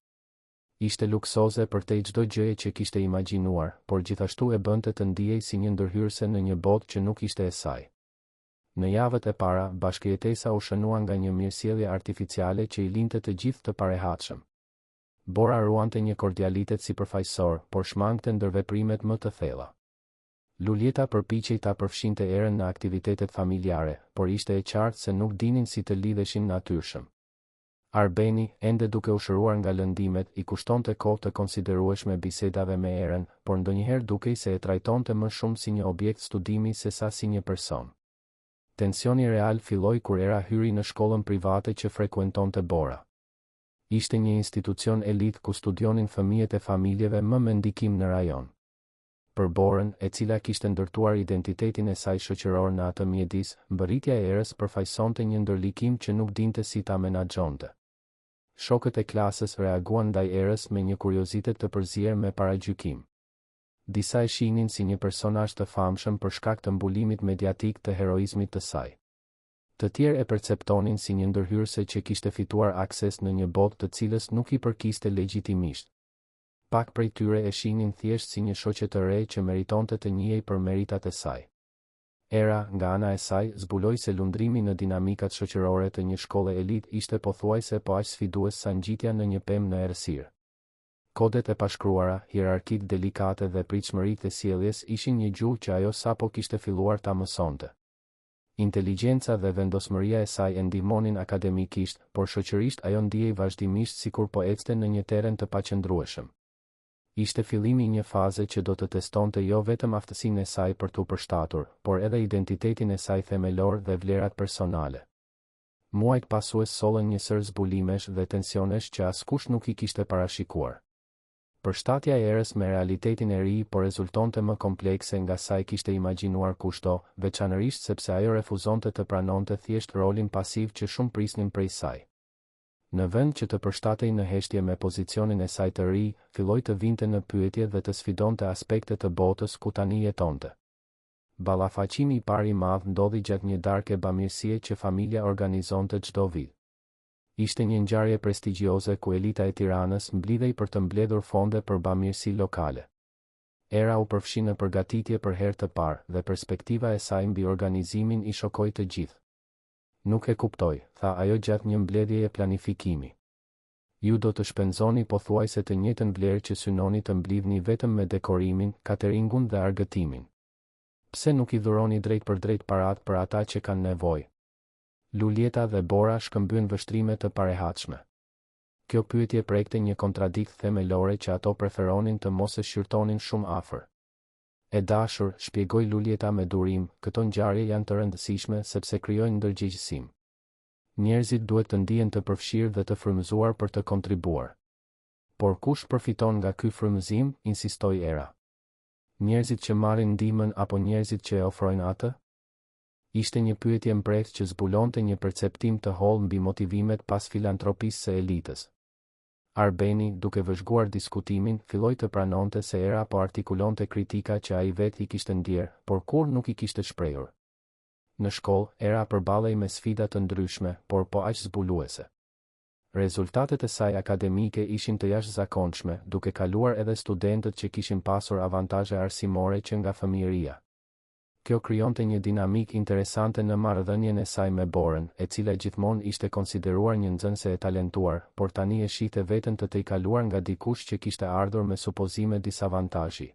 Ishte luksoze përtej çdo gjëje që kishte imagjinuar, por gjithashtu e bënte të ndihej si një ndërhyrëse në një botë që nuk ishte e saj. Në javët e para, bashkëjetesa u shënua nga një mirësjellje artificiale që i linte të gjithë të parehatshëm. Bora ruante një kordialitet sipërfaqësor, por shmangte ndërveprimet më të thella. Lulieta përpiqej ta përfshinte Erën në aktivitetet familjare, por ishte e qartë se nuk dinin si të lidheshin natyrshëm. Arbeni, ende duke u shëruar nga lëndimet, i kushtonte kohë të konsiderueshme bisedave me Erën, por ndonjëherë dukej se e trajtonte më shumë si një objekt studimi sesa si një person. Tensioni real filloi kur Era hyri në shkollën private që frekuentonte Bora. Ishte një institucion elit ku studionin fëmijët e familjeve më me ndikim në rajon. Për Borën, e cila kishte ndërtuar identitetin e saj shoqëror në atë mjedis, mbërritja e Erës përfaqësonte një ndërlikim që nuk dinte si ta menaxhonte. Shokët e klasës reaguan ndaj Erës me një kuriozitet të përzier me paragjykim. Disa e shihnin si një personazh të famshëm për shkak të mbulimit mediatik të heroizmit të saj. Të tjerë e perceptonin si një ndërhyrëse që kishte fituar akses në një botë të cilës nuk i përkiste legjitimisht. Pak prej tyre e shihnin thjesht si një shoqe të re që meritonte të njihej për meritat e saj. Era, nga ana e saj, zbuloi se lundrimi në dinamikat shoqërore të një shkolle elit ishte pothuajse po aq sfidues sa ngjitja në një pemë në errësirë. Kodet e pashkruara, hierarkitë delikate dhe pritshmëritë e sjelljes ishin një gjuhë që ajo sapo kishte filluar ta mësonte. Inteligjenca dhe vendosmëria e saj e ndihmonin akademikisht, por shoqërisht ajo ndihej vazhdimisht sikur po ecte në një teren të paqëndrueshëm. Ishte fillimi i një faze që do të testonte jo vetëm aftësinë e saj për t'u përshtatur, por edhe identitetin e saj themelor dhe vlerat personale. Muajt pasues sollën një sër zbulimesh dhe tensionesh që askush nuk i kishte parashikuar. Përshtatja e Erës me realitetin e ri po rezultonte më komplekse nga sa i kishte imagjinuar kushto, veçanërisht sepse ajo refuzonte të pranonte thjesht rolin pasiv që shumë prisnin prej saj. Në vend që të përshtatej në heshtje me pozicionin e saj të ri, filloi të vinte në pyetje dhe të sfidonte aspekte të botës ku tani jetonte. Ballafaqimi i parë i madh ndodhi gjatë një darke bamirësie që familja organizonte çdo vit. Ishte një ngjarje prestigjioze ku elita e Tiranës mblidhej për të mbledhur fonde për bamirësi lokale. Era u përfshi në përgatitje për herë të parë dhe perspektiva e saj mbi organizimin i shokoi të gjithë. Nuk e kuptoj, tha ajo gjatë një mbledhjeje planifikimi. Ju do të shpenzoni pothuajse të njëjtën vlerë që synoni të mblidhni vetëm me dekorimin, cateringun dhe argëtimin. Pse nuk i dhuroni drejt për drejt parat për ata që kanë nevojë? Lulieta dhe Bora shkëmbyen vështrime të parehatshme. Kjo pyetje prekte një kontradikt themelore që ato preferonin të mos e shqyrtonin shumë afër. E dashur, shpjegoi Lulieta me durim, këto ngjarje janë të rëndësishme sepse krijojnë ndërgjegjësim. Njerëzit duhet të ndihen të përfshirë dhe të frymëzuar për të kontribuar. Por kush përfiton nga ky frymëzim, insistoi Era. Njerëzit që marrin ndihmën apo njerëzit që e ofrojnë atë? Ishte një pyetje mprehtë që zbulonte një perceptim të hollë mbi motivimet pas filantropisë së elitës. Arbeni, duke vëzhguar diskutimin, filloi të pranonte se Era po artikulonte kritika që ai vetë i kishte ndier, por kur nuk i kishte shprehur. Në shkollë, Era përballej me sfida të ndryshme, por po aq zbuluese. Rezultatet e saj akademike ishin të jashtëzakonshme, duke kaluar edhe studentët që kishin pasur avantazhe arsimore që nga fëmijëria. Kjo krijonte një dinamik interesante në marrëdhënien e saj me Borën, e cila gjithmonë ishte konsideruar një nxënëse e talentuar, por tani e shihte veten të tej kaluar nga dikush që kishte ardhur me supozime disavantazhi.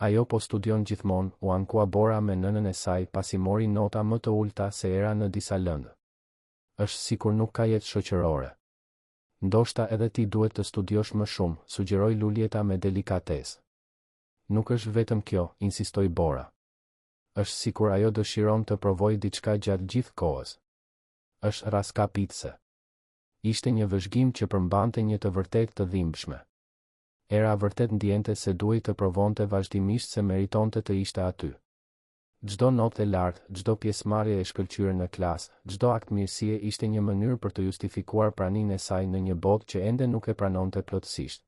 Ajo po studion gjithmonë, u ankua Bora me nënën e saj pasi mori nota më të ulta se era në disa lëndë. Është sikur nuk ka jetë shoqërore. Ndoshta edhe ti duhet të studiosh më shumë, sugjeroi Lulieta me delikatesë. Nuk është vetëm kjo, insistoi Bora. Është sikur ajo dëshiron të provojë diçka gjatë gjithë kohës. Është raskapitse. Ishte një vëzhgim që përmbante një të vërtet të dhimbshme. Era vërtet ndjente se duhej të provonte vazhdimisht se meritonte të ishte aty. Çdo notë e lartë, çdo pjesëmarrje e shkëlqyer në klasë, çdo akt mirësie ishte një mënyrë për të justifikuar praninë e saj në një botë që ende nuk e pranonte plotësisht.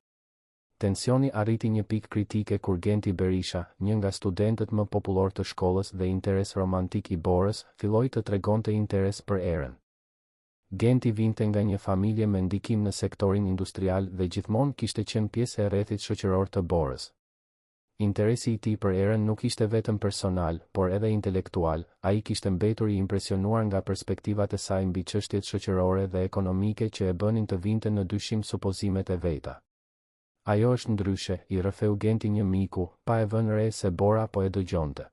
Tensioni arriti një pikë kritike kur Genti Berisha, një nga studentët më popullor të shkollës dhe interes romantik i Borës, filloi të tregonte interes për Erën. Genti vinte nga një familje me ndikim në sektorin industrial dhe gjithmonë kishte qenë pjesë e rrethit shoqëror të Borës. Interesi i tij për Erën nuk ishte vetëm personal, por edhe intelektual. Ai kishte mbetur i impresionuar nga perspektivat e saj mbi çështjet shoqërore dhe ekonomike që e bënin të vinte në dyshim supozimet e veta. Ajo është ndryshe, i rrëfeu Genti një miku, pa e vënë re se Bora po e dëgjonte.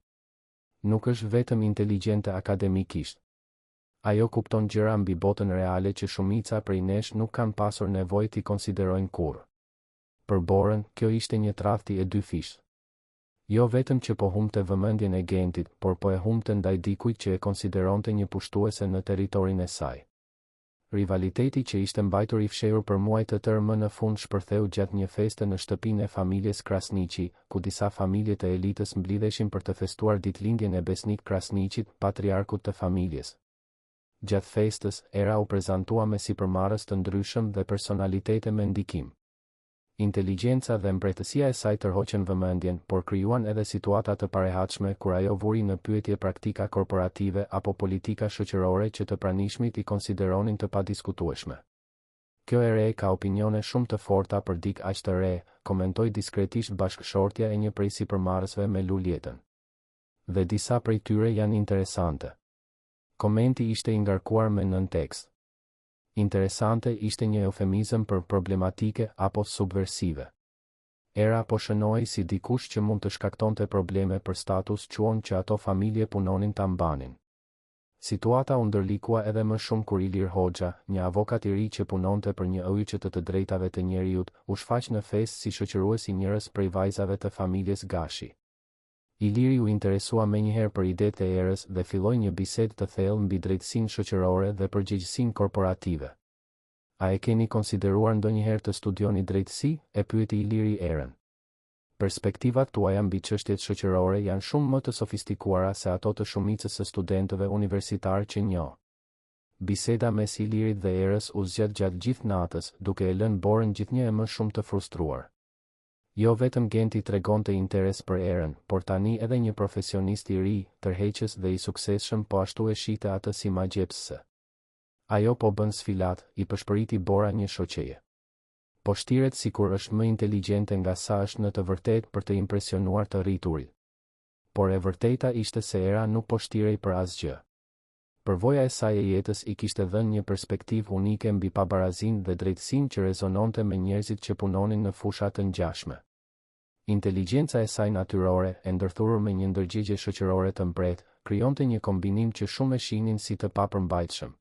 Nuk është vetëm inteligjente akademikisht. Ajo kupton gjëra mbi botën reale që shumica prej nesh nuk kanë pasur nevojë t'i konsiderojnë kurrë. Për Borën, kjo ishte një tradhti e dy fish. Jo vetëm që po humbte vëmendjen e Gentit, por po e humbte ndaj dikujt që e konsideronte një pushtuese në territorin e saj. Rivaliteti që ishte mbajtur i fshehur për muaj të tërë më në fund shpërtheu gjatë një feste në shtëpinë e familjes Krasniqi, ku disa familje të elitës mblidheshin për të festuar ditëlindjen e Besnik Krasniqit, patriarkut të familjes. Gjatë festës, Era u prezantua me sipërmarrës të ndryshëm dhe personalitete me ndikim. Inteligjenca dhe mbretësia e saj tërhoqën vëmendjen, por krijuan edhe situata të parehatshme kur ajo vuri në pyetje praktika korporative apo politika shoqërore që të pranishmit i konsideronin të padiskutueshme. Kjo e re ka opinione shumë të forta për dik aq të re, komentoi diskretisht bashkëshortja e një prej sipërmarrësve me Lulietën. Dhe disa prej tyre janë interesante. Komenti ishte i ngarkuar me nën tekst. Interesante ishte një eufemizëm për problematike apo subversive. Era po shënoi si dikush që mund të shkaktonte probleme për status quon që ato familje punonin ta mbanin. Situata u ndërlikua edhe më shumë kur Ilir Hoxha, një avokat i ri që punonte për një ujqe të drejtave të njerëzit, u shfaq në festë si shoqërues i njërës prej vajzave të familjes Gashi. Iliri u interesua menjëherë për idetë e Erës dhe filloi një bisedë të thellë mbi drejtësinë shoqërore dhe përgjegjësinë korporative. A e keni konsideruar ndonjëherë të studioni drejtësi? E pyeti Iliri Erën. Perspektivat tuaja mbi çështjet shoqërore janë shumë më të sofistikuara se ato të shumicës së studentëve universitarë që njoh. Biseda mes Ilirit dhe Erës u zgjat gjatë gjithë natës, duke e lënë Borën gjithnjë e më shumë të frustruar. Jo vetëm Genti tregonte interes për Erën, por tani edhe një profesionist i ri, tërheqës dhe i suksesshëm po ashtu e shihte atë si magjepsëse. Ajo po bën sfilat, i përshpëriti Bora një shoqeje. Po shtiret sikur është më inteligjente nga sa është në të vërtetë për të impresionuar të rriturit. Por e vërteta ishte se Era nuk po shtirej për asgjë. Përvoja e saj e jetës i kishte dhënë një perspektivë unike mbi pabarazinë dhe drejtësinë që rezononte me njerëzit që punonin në fusha të ngjashme. Inteligjenca e saj natyrore, e ndërthurur me një ndërgjegje shoqërore të mbret, krijonte një kombinim që shumë e shihnin si të papërmbajtshëm.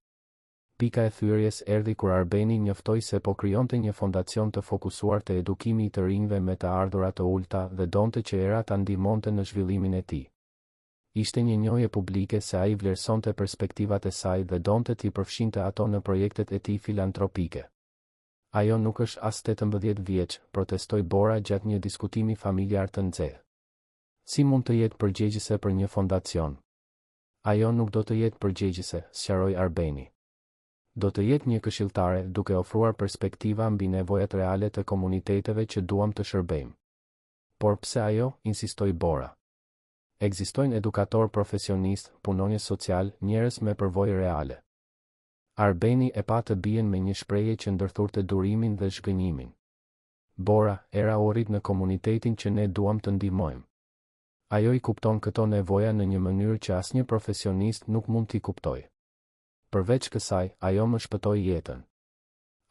Pika e thyerjes erdhi kur Arbeni njoftoi se po krijonte një fondacion të fokusuar te edukimi i të rinjve me të ardhurat të ulta dhe donte që Era ta ndihmonte në zhvillimin e tij. Ishte një njohje publike se ai vlerësonte perspektivat e saj dhe donte t'i përfshinte ato në projektet e tij filantropike. Ajo nuk është as 18 vjeç, protestoi Bora gjatë një diskutimi familjar të nxehtë. Si mund të jetë përgjegjëse për një fondacion? Ajo nuk do të jetë përgjegjëse, sqaroi Arbeni. Do të jetë një këshilltare duke ofruar perspektiva mbi nevojat reale të komuniteteve që duam të shërbejmë. Por pse ajo, insistoi Bora. Ekzistojnë edukator profesionist, punonjës social, njerëz me përvojë reale. Arbeni e pa të bien me një shprehje që ndërthurte durimin dhe zhgënjimin. Bora, Era u rrit në komunitetin që ne duam të ndihmojmë. Ajo I kupton këto nevoja në një mënyrë që asnjë profesionist nuk mund t'i kuptojë. Përveç kësaj, ajo më shpëtoi jetën.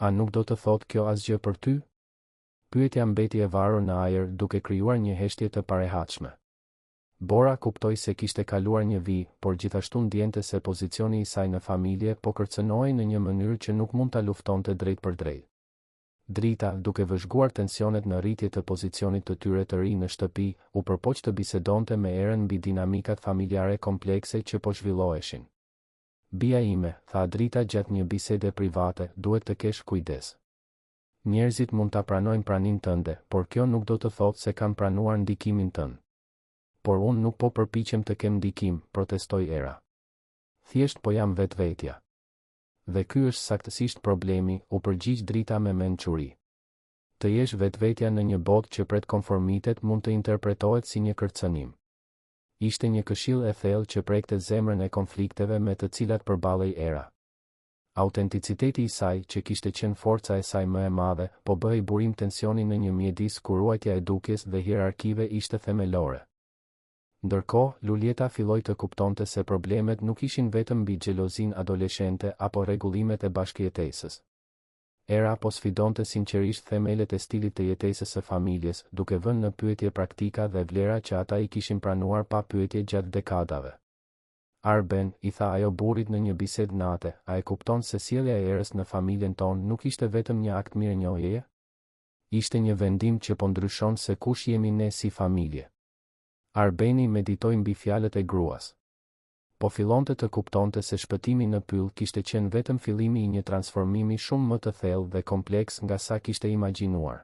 A nuk do të thotë kjo asgjë për ty? Pyetja mbeti e varur në ajër duke krijuar një heshtje të parehatshme. Bora kuptoi se kishte kaluar një vijë, por gjithashtu ndjente se pozicioni I saj në familje po kërcënohej në një mënyrë që nuk mund ta luftonte drejt për drejt. Drita, duke vëzhguar tensionet në rritje të pozicionit të tyre të ri në shtëpi, u përpoq të bisedonte me Erën mbi dinamikat familjare komplekse që po zhvilloheshin. Bia ime, tha Drita gjatë një bisede private, duhet të kesh kujdes. Njerëzit mund ta pranojnë praninë tënde, por kjo nuk do të thotë se kanë pranuar ndikimin tënd. Por unë nuk po përpiqem të kem ndikim, protestoi Era. Thjesht po jam vetvetja. Dhe ky është saktësisht problemi, u përgjigj Drita me mençuri. Të jesh vetvetja në një botë që pret konformitet mund të interpretohet si një kërcënim. Ishte një këshill e thellë që prekte zemrën e konflikteve me të cilat përballej Era. Autenticiteti I saj, që kishte qenë forca e saj më e madhe, po bëhej burim tensioni në një mjedis ku ruajtja e dukjes dhe hierarkive ishte themelore. Ndërkohë, Lulieta filloi të kuptonte se problemet nuk ishin vetëm mbi xhelozin adoleshente apo rregullimet e bashkëjetesës. Era po sfidonte sinqerisht themelet e stilit të jetesës së familjes, duke vënë në pyetje praktika dhe vlera që ata I kishin pranuar pa pyetje gjatë dekadave. Arben, I tha ajo burrit në një bisedë nate, a e kupton se sjellja e Erës në familjen tonë nuk ishte vetëm një akt mirënjohjeje? Ishte një vendim që po ndryshon se kush jemi ne si familje. Arbeni meditoi mbi fjalët e gruas. Po fillonte të kuptonte se shpëtimi në pyll kishte qenë vetëm fillimi I një transformimi shumë më të thellë dhe kompleks nga sa kishte imagjinuar.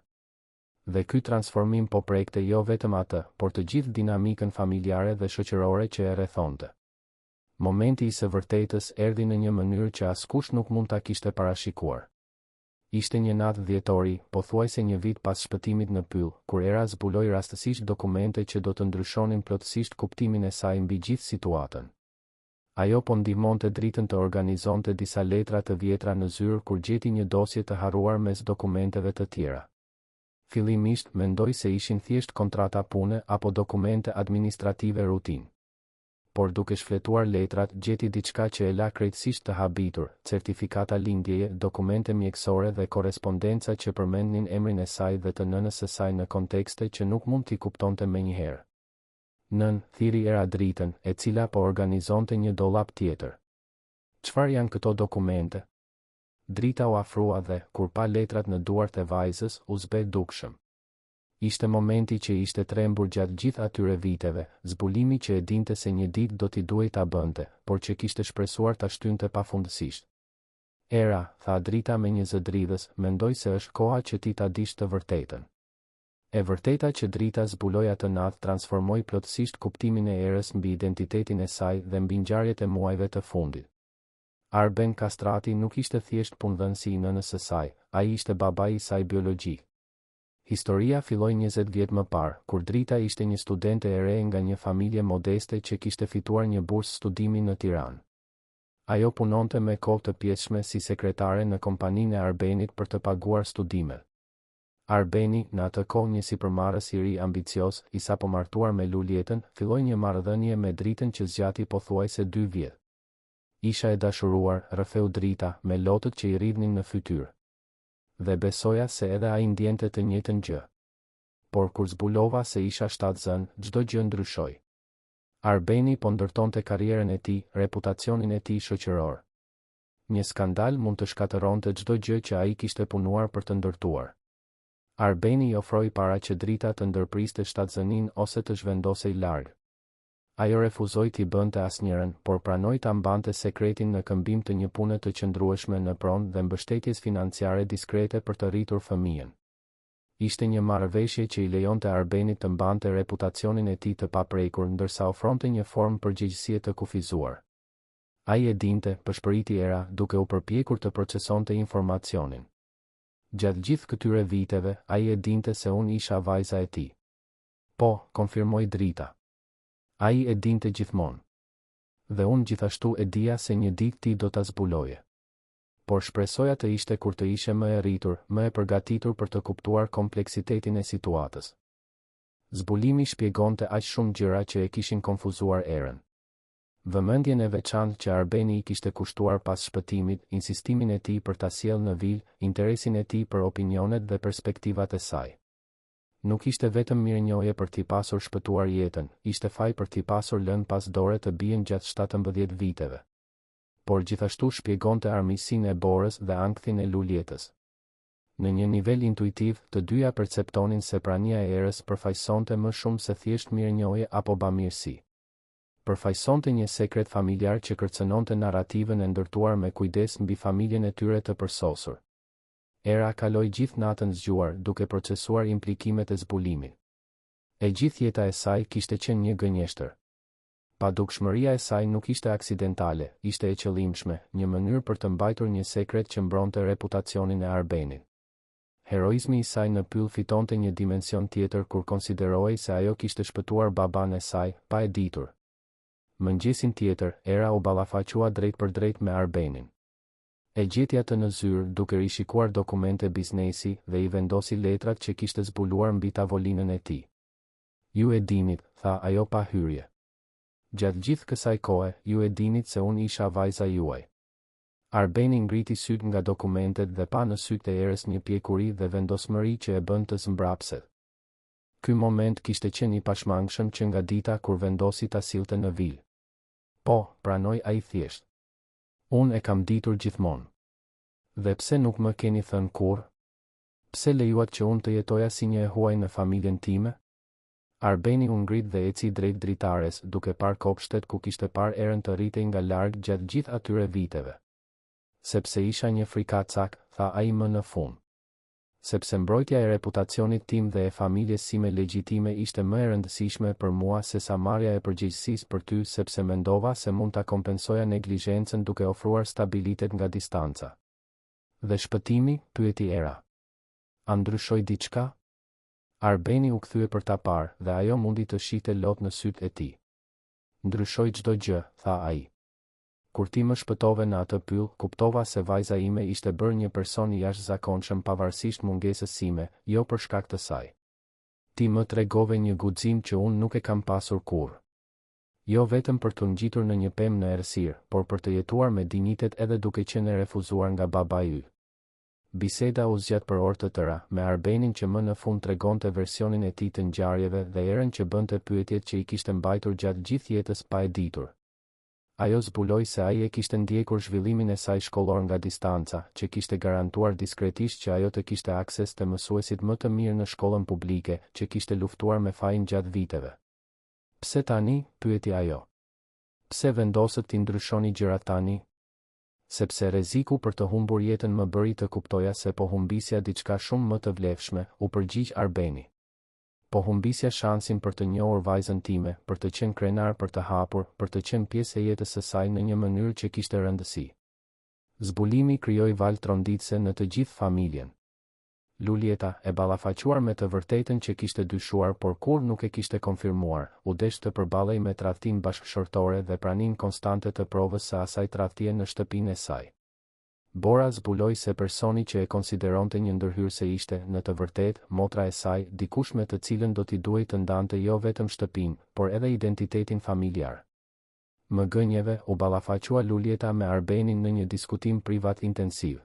Dhe ky transformim po prekte jo vetëm atë, por të gjithë dinamikën familjare dhe shoqërore që e rrethonte. Momenti I së vërtetës erdhi në një mënyrë që askush nuk mund ta kishte parashikuar. Ishte një natë dhjetori, pothuajse një vit pas shpëtimit në pyll, kur Era zbuloi rastësisht dokumente që do të ndryshonin plotësisht kuptimin e saj mbi gjithë situatën. Ajo po ndihmonte Dritën të organizonte disa letra të vjetra në zyrë kur gjeti një dosje të harruar mes dokumenteve të tjera. Fillimisht mendoi se ishin thjesht kontrata pune apo dokumente administrative rutinë. Por duke shfletuar letrat, gjeti diçka që e la krejtësisht të habitur, certifikata lindjeje, dokumente mjekësore dhe korrespondenca që përmendnin emrin e saj dhe të nënës së saj në kontekste që nuk mund t'i kuptonte menjëherë. Nën, thiri Era Dritën, e cila po organizonte një dollap tjetër. Çfarë janë këto dokumente? Drita u afrua dhe, kur pa letrat në duart e vajzës, u zbe dukshëm. Ishte momenti që ishte trembur gjatë gjithë atyre viteve, zbulimi që e dinte se një ditë do t'i duhej ta bënte, por që kishte shpresuar ta shtynte pafundësisht. Era, tha Drita me një zë dridhës, mendoj se është koha që ti ta dish të vërtetën. E vërteta që Drita zbuloi atë natë transformoi plotësisht kuptimin e Erës mbi identitetin e saj dhe mbi ngjarjet e muajve të fundit. Arben Kastrati nuk ishte thjesht punëdhënësi I nënës së saj, ai ishte babai I saj biologjik. Historia filloi 20 vjet më parë, kur Drita ishte një studente e re nga një familje modeste që kishte fituar një bursë studimi në Tiranë. Ajo punonte me kohë të pjesshme si sekretare në kompaninë e Arbenit për të paguar studimet. Arbeni, në atë kohë një sipërmarrës I ri ambicios, I sapo martuar me Lulietën, filloi një marrëdhënie me Dritën që zgjati pothuajse 2 vjet. Isha e dashuruar, rrëfeu Drita, me lotët që I rridhnin në fytyrë. Dhe besoja se edhe ai ndjente të njëjtën gjë. Por kur zbulova se isha shtatzën, çdo gjë ndryshoi. Arbeni po ndërtonte karrierën e tij, reputacionin e tij shoqëror. Një skandal mund të shkatëronte çdo gjë që ai kishte punuar për të ndërtuar. Arbeni I ofroi para që Drita të ndërpriste shtatzënin ose të zhvendosej larg. Ajo refuzoi t'i bënte asnjërin, por pranoi ta mbante sekretin në këmbim të një pune të qëndrueshme në pronë dhe mbështetjes financiare diskrete për të rritur fëmijën. Ishte një marrëveshje që I lejonte Arbenit të mbante reputacionin e tij të paprekur ndërsa ofronte një formë përgjegjësie të kufizuar. Ai e dinte, përshpëriti Era, duke u përpjekur të procesonte informacionin. Gjatë gjithë këtyre viteve, ai e dinte se unë isha vajza e tij. Po, konfirmoi Drita. Ai e dinte gjithmonë. Dhe unë gjithashtu e dija se një ditë ti do ta zbuloje. Por shpresoja të ishte kur të ishe më e rritur, më e përgatitur për të kuptuar kompleksitetin e situatës. Zbulimi shpjegonte aq shumë gjëra që e kishin konfuzuar erën. Vëmendjen e veçantë që Arbeni I kishte kushtuar pas shpëtimit, insistimin e tij për ta sjellë në vil, interesin e tij për opinionet dhe perspektivat e saj. Nuk ishte vetëm mirënjohje për t'i pasur shpëtuar jetën, ishte faj për t'i pasur lënë pas dore të bien gjatë 17 viteve. Por gjithashtu shpjegonte armiqsinë e Borës dhe ankthin e Luljetës. Në një nivel intuitiv, të dyja perceptonin se prania e erës përfaqësonte më shumë se thjesht mirënjohje apo bamirësi. Përfaqësonte një sekret familjar që kërcënonte narrativën e ndërtuar me kujdes mbi familjen e tyre të përsosur. Era kaloi gjithë natën zgjuar duke procesuar implikimet e zbulimit. E gjithë jeta e saj kishte qenë një gënjeshtër. Padukshmëria e saj nuk ishte aksidentale, ishte e qëllimshme, një mënyrë për të mbajtur një sekret që mbronte reputacionin e Arbenit. Heroizmi I saj në pyll fitonte një dimension tjetër kur konsiderohej se ajo kishte shpëtuar baban e saj, pa e ditur. Mëngjesin tjetër, Era u ballafaqua drejt për drejt me Arbenin. E gjetja të në zyrë duke rishikuar dokumente biznesi dhe I vendosi letrat që kishte zbuluar mbi tavolinën e tij. Ju e dinit, tha ajo pa hyrje. Gjatë gjithë kësaj kohe, ju e dinit se unë isha vajza juaj. Arbeni ngriti syt nga dokumentet dhe pa në syt e erës një pjekuri dhe vendosmëri që e bën të zmbrapse. Ky moment kishte qenë I pashmangshëm që nga dita kur vendosi ta sillte në vil. Po, pranoi ai thjesht. Unë e kam ditur gjithmonë. Dhe pse nuk më keni thënë kurrë? Pse lejuat që unë të jetoja si një e huaj në familjen time? Arbeni u ngrit dhe eci drejt dritares, duke parë kopshtet ku kishte parë erën të rritej nga larg gjatë gjithë atyre viteve. Sepse isha një frikacak, tha ai më në fund. Sepse mbrojtja e reputacionit tim dhe e familjes sime legjitime ishte më e rëndësishme për mua se sa marrja e përgjegjësisë për ty, sepse mendova se mund ta kompensoja neglizhencën duke ofruar stabilitet nga distanca. Dhe shpëtimi, pyeti Era. A ndryshoi diçka? Arbeni u kthye për ta parë dhe ajo mundi të shihte lot në syt e tij. Ndryshoi çdo gjë, tha ai. Kur ti më shpëtove në atë pyll, kuptova se vajza ime ishte bërë një person I jashtëzakonshëm pavarësisht mungesës sime, jo për shkak të saj. Ti më tregove një guxim që unë nuk e kam pasur kurrë. Jo vetëm për të ngjitur në një pemë në errësirë, por për të jetuar me dinjitet edhe duke qenë refuzuar nga babai yt. Biseda u zgjat për orë të tëra, me Arbenin që më në fund tregonte versionin e tij të ngjarjeve dhe erën që bënte pyetjet që I kishte mbajtur gjatë gjithë jetës pa e ditur. Ajo zbuloi se ai e kishte ndjekur zhvillimin e saj shkollor nga distanca, që kishte garantuar diskretisht që ajo të kishte akses të mësuesit më të mirë në shkollën publike, që kishte luftuar me fajin gjatë viteve. Pse tani? Pyeti ajo. Pse vendoset ti ndryshoni gjërat tani? Sepse rreziku për të humbur jetën më bëri të kuptoja se po humbisja diçka shumë më të vlefshme, u përgjigj Arbeni. Po humbisja shansin për të njohur vajzën time, për të qenë krenar për të hapur, për të qenë pjesë e jetës së saj në një mënyrë që kishte rëndësi. Zbulimi krijoi valë tronditse në të gjithë familjen. Luljeta, e ballafaquar me të vërtetën që kishte dyshuar por kur nuk e kishte konfirmuar, u desh të përballej me tradhtinë bashkëshortore dhe praninë konstante të provës së asaj tradhtie në shtëpinë e saj. Bora zbuloi se personi që e konsideronte një ndërhyrëse ishte, në të vërtetë, motra e saj, dikush me të cilën do t'i duhej të ndante jo vetëm shtëpinë, por edhe identitetin familjar. Më gënjeve, u ballafaqua Luljeta me Arbenin në një diskutim privat intensiv.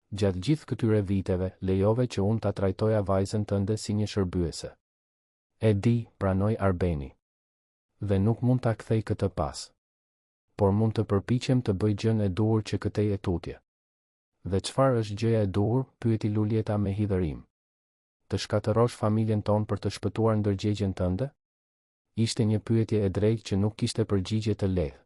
Gjatë gjithë këtyre viteve, lejove që unë ta trajtoja vajzën tënde si një shërbyese. E di, pranoi Arbeni. Dhe nuk mund ta kthej këtë pas. Por mund të përpiqem të bëj gjën e duhur që këtej e tutje. Dhe çfarë është gjëja e duhur? Pyeti Luljeta me hidhërim. Të shkatërosh familjen tonë për të shpëtuar ndërgjegjen tënde? Ishte një pyetje e drejtë që nuk kishte përgjigje të lehtë.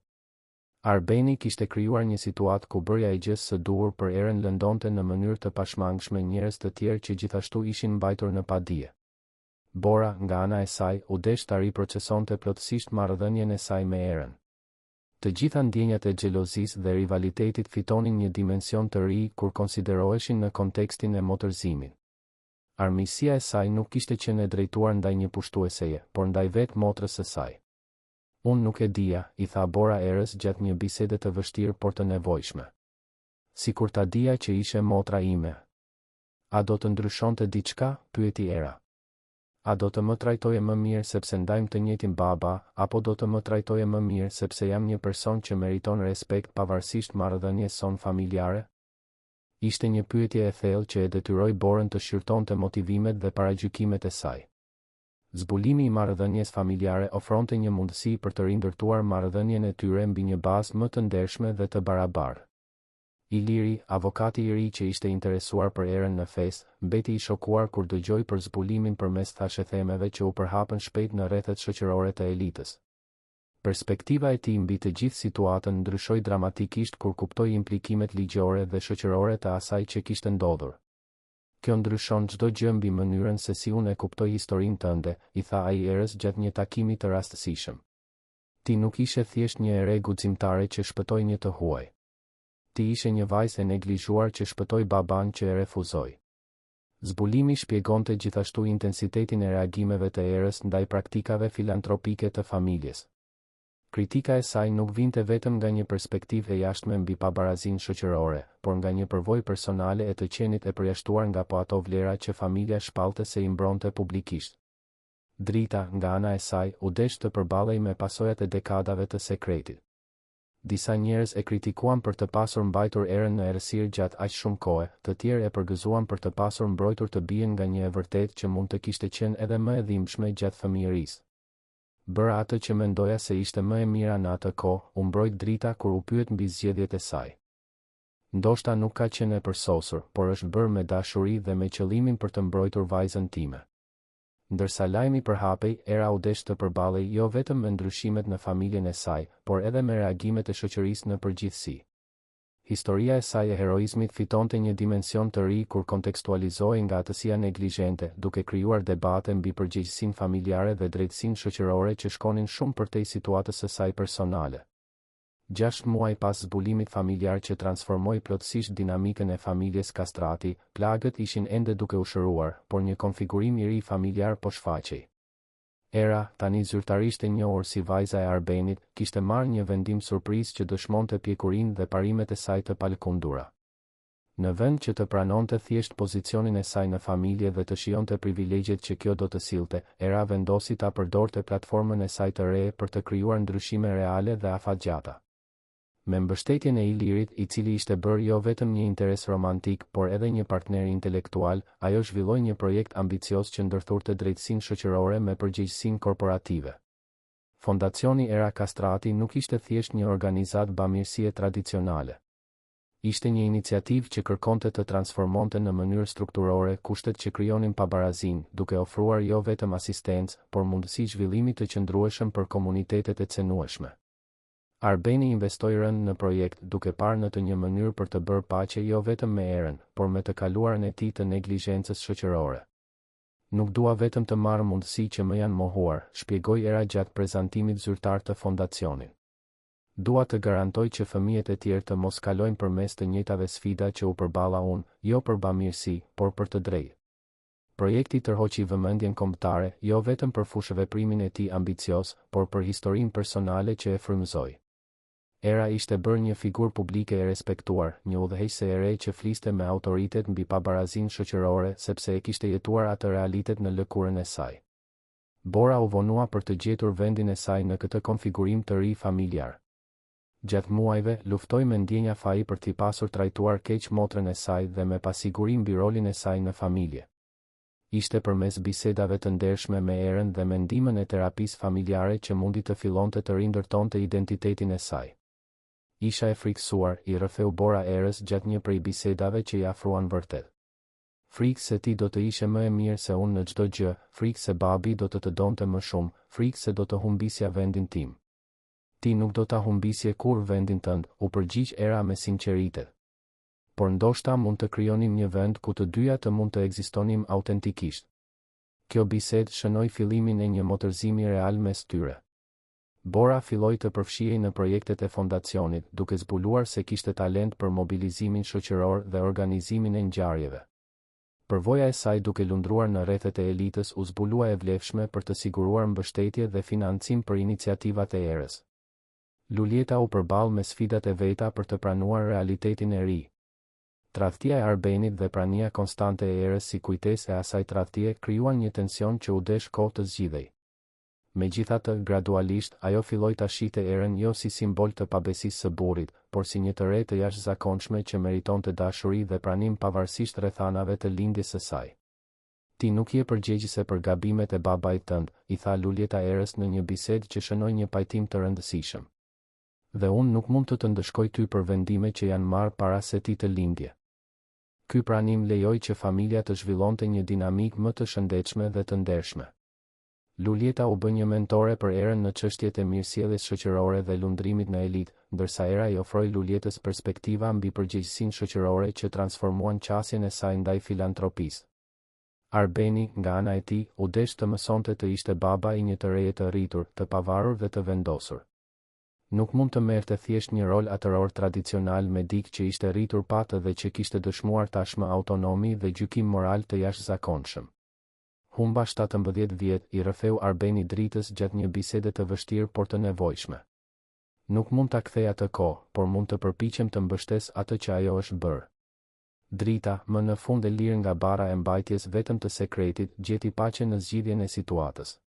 Arbeni kishte krijuar një situatë ku bërja e gjës së duhur për erën lëndonte në mënyrë të pashmangshme njerëz të tjerë që gjithashtu ishin mbajtur në padije. Bora, nga ana e saj, u desh ta riprocesonte plotësisht marrëdhënien e saj me erën. Të gjitha ndjenjat e xhelozisë dhe rivalitetit fitonin një dimension të ri kur konsideroheshin në kontekstin e motërzimit. Armiqësia e saj nuk kishte qenë e drejtuar ndaj një pushtueseje, por ndaj vetë motrës së saj. Unë nuk e dija, I tha Bora erës gjatë një bisede të vështirë por të nevojshme. Sikur ta dija që ishe motra ime. A do të ndryshonte diçka? Pyeti Era. A do të më trajtoje më mirë sepse ndajmë të njëjtin baba, apo do të më trajtoje më mirë sepse jam një person që meriton respekt pavarësisht marrëdhënies son familjare? Ishte një pyetje e thellë që e detyroi Borën të shqyrtonte motivimet dhe paragjykimet e saj. Zbulimi i marrëdhënies familjare ofronte një mundësi për të rindërtuar marrëdhënien e tyre mbi një bazë më të ndershme dhe të barabartë. Iliri, avokati i ri që ishte interesuar për erën në festë, mbeti i shokuar kur dëgjoi për zbulimin përmes thashethemeve që u përhapën shpejt në rrethet shoqërore të elitës. Perspektiva e tij mbi të gjithë situatën ndryshoi dramatikisht kur kuptoi implikimet ligjore dhe shoqërore të asaj që kishte ndodhur. Kjo ndryshon çdo gjë mbi mënyrën se si unë e kuptoj historinë tënde, i tha ai erës gjatë një takimi të rastësishëm. Ti nuk ishe thjesht një ere guximtare që shpëtoi një të huaj. Ti ishe një vajzë e neglizhuar që shpëtoi baban që e refuzoi. Zbulimi shpjegonte gjithashtu intensitetin e reagimeve të erës ndaj praktikave filantropike të familjes. Kritika e saj nuk vinte vetëm nga një perspektivë e jashtme mbi pabarazinë shoqërore, por nga një përvojë personale e të qenit e përjashtuar nga po ato vlera që familja shpallte se i mbronte publikisht. Drita, nga ana e saj, u desh të përballej me pasojat e dekadave të sekretit. Disa njerëz e kritikuan për të pasur mbajtur erën në errësirë gjatë aq shumë kohe, të tjerë e përgëzuan për të pasur mbrojtur të bien nga një e vërtetë që mund të kishte qenë edhe më e dhimbshme gjatë fëmijërisë. Bëra atë që mendoja se ishte më e mira në atë kohë, u mbrojt Drita kur u pyet mbi zgjedhjet e saj. Ndoshta nuk ka qenë e përsosur, por është bërë me dashuri dhe me qëllimin për të mbrojtur vajzën time. Ndërsa lajmi përhapej, era u desh të përballej jo vetëm me ndryshimet në familjen e saj, por edhe me reagimet e shoqërisë në përgjithësi. Historia e saj e heroizmit fitonte një dimension të ri kur kontekstualizohej nga atësia neglizhente, duke krijuar debate mbi përgjegjësinë familjare dhe drejtësinë shoqërore që shkonin shumë përtej situatës së saj personale. 6 muaj pas zbulimit familjar që transformoi plotësisht dinamikën e familjes Kastrati, plagët ishin ende duke u shëruar, por një konfigurim i ri familjar po shfaqej. Era, tani zyrtarisht e njohur si vajza e Arbenit, kishte marrë një vendim surprizë që dëshmonte pjekurinë dhe parimet e saj të palkundura. Në vend që të pranonte thjesht pozicionin e saj në familje dhe të shijonte privilegjet që kjo do të sillte, Era vendosi ta përdorte platformën e saj të re për të krijuar ndryshime reale dhe afatgjata. Me mbështetjen e Ilirit, i cili ishte bërë jo vetëm një interes romantik, por edhe një partner intelektual, ajo zhvilloi një projekt ambicios që ndërthurte drejtësinë shoqërore me përgjegjësinë korporative. Fondacioni Era Kastrati nuk ishte thjesht një organizatë bamirësie tradicionale. Ishte një iniciativë që kërkonte të transformonte në mënyrë strukturore kushtet që krijonin pabarazinë, duke ofruar jo vetëm asistencë, por mundësi zhvillimi të qëndrueshëm për komunitetet e cenueshme. Arbeni investoi rënd në projekt, duke parë në të një mënyrë për të bërë paqe jo vetëm me erën, por me të kaluarën e tij të neglizhencës shoqërore. Nuk dua vetëm të marr mundësi që më janë mohuar, shpjegoi Era gjatë prezantimit zyrtar të fondacionit. Dua të garantoj që fëmijët e tjerë të mos kalojnë përmes të njëjtave sfida që u përballa unë, jo për bamirësi, por për të drejtë. Projekti tërhoqi vëmendjen kombëtare, jo vetëm për fushëveprimin e tij ambicios, por për historinë personale që e frymëzoi. Era ishte bërë një figurë publike e respektuar, një udhëheqëse e re që fliste me autoritet mbi pabarazinë shoqërore sepse e kishte jetuar atë realitet në lëkurën e saj. Bora u vonua për të gjetur vendin e saj në këtë konfigurim të ri familjar. Gjatë muajve, luftoi me ndjenja faji për t'i pasur trajtuar keq motrën e saj dhe me pasigurim mbi rolin e saj në familje. Ishte përmes bisedave të ndershme me Erën dhe me ndihmën e terapisë familjare që mundi të fillonte të rindërtonte identitetin e saj. Isha e frikësuar, i rrëfeu Bora Erës gjatë një prej bisedave që i afruan vërtet. Frikë se ti do të ishe më e mirë se unë në çdo gjë, frikë se babi do të donte më shumë, frikë se do të humbisja vendin tim. Ti nuk do ta humbisje kur vendin tënd, u përgjigj Era me sinqeritet. Por ndoshta mund të krijonim një vend ku të dyja të mund të ekzistonim autentikisht. Kjo bisedë shënoi fillimin e një motërzimi real mes tyre. Bora filloi të përfshihej në projektet e fondacionit, duke zbuluar se kishte talent për mobilizimin shoqëror dhe organizimin e ngjarjeve. Përvoja e saj duke lundruar në rrethet e elitës u zbulua e vlefshme për të siguruar mbështetje dhe financim për iniciativat e Erës. Lulieta u përball me sfidat e veta për të pranuar realitetin e ri. Tradhtia e Arbenit dhe prania konstante e erës si kujtesë e asaj tradhtie krijuan një tension që u desh kohë të zgjidhej. Megjithatë, gradualisht, ajo filloi ta shihte erën jo si simbol të pabesisë së burrit, por si një të re të jashtëzakonshme që meritonte dashuri dhe pranim pavarësisht rrethanave të lindjes së saj. Ti nuk je përgjegjëse për gabimet e babait tënd, i tha Luljeta erës në një bisedë që shënoi një pajtim të rëndësishëm. Dhe unë nuk mund të të ndëshkoj ty për vendime që janë marrë para se ti të lindje. Ky pranim lejoi që familja të zhvillonte një dinamik më të shëndetshme dhe të ndershme. Luljeta u bë një mentore për erën në çështjet e mirësjelljes shoqërore dhe lundrimit në elitë, ndërsa era i ofroi Luljetës perspektiva mbi përgjegjësinë shoqërore që transformuan qasjen e saj ndaj filantropisë. Arbeni, nga ana e tij, u desh të mësonte të ishte baba i një të reje të rritur, të pavarur dhe të vendosur. Nuk mund të merrte thjesht një rol atëror tradicional medik që ishte rritur patë dhe që kishte dëshmuar tashmë autonomi dhe gjykim moral të jashtëzakonshëm. Humba 17 vjet, i rrëfeu Arbeni dritës gjatë një bisede të vështirë por të nevojshme. Nuk mund ta kthej atë kohë, por mund të përpiqem të mbështes atë që ajo është bërë. Drita, më në fund e lirë nga bara e mbajtjes vetëm të sekretit, gjeti paqe në zgjidhjen e situatës.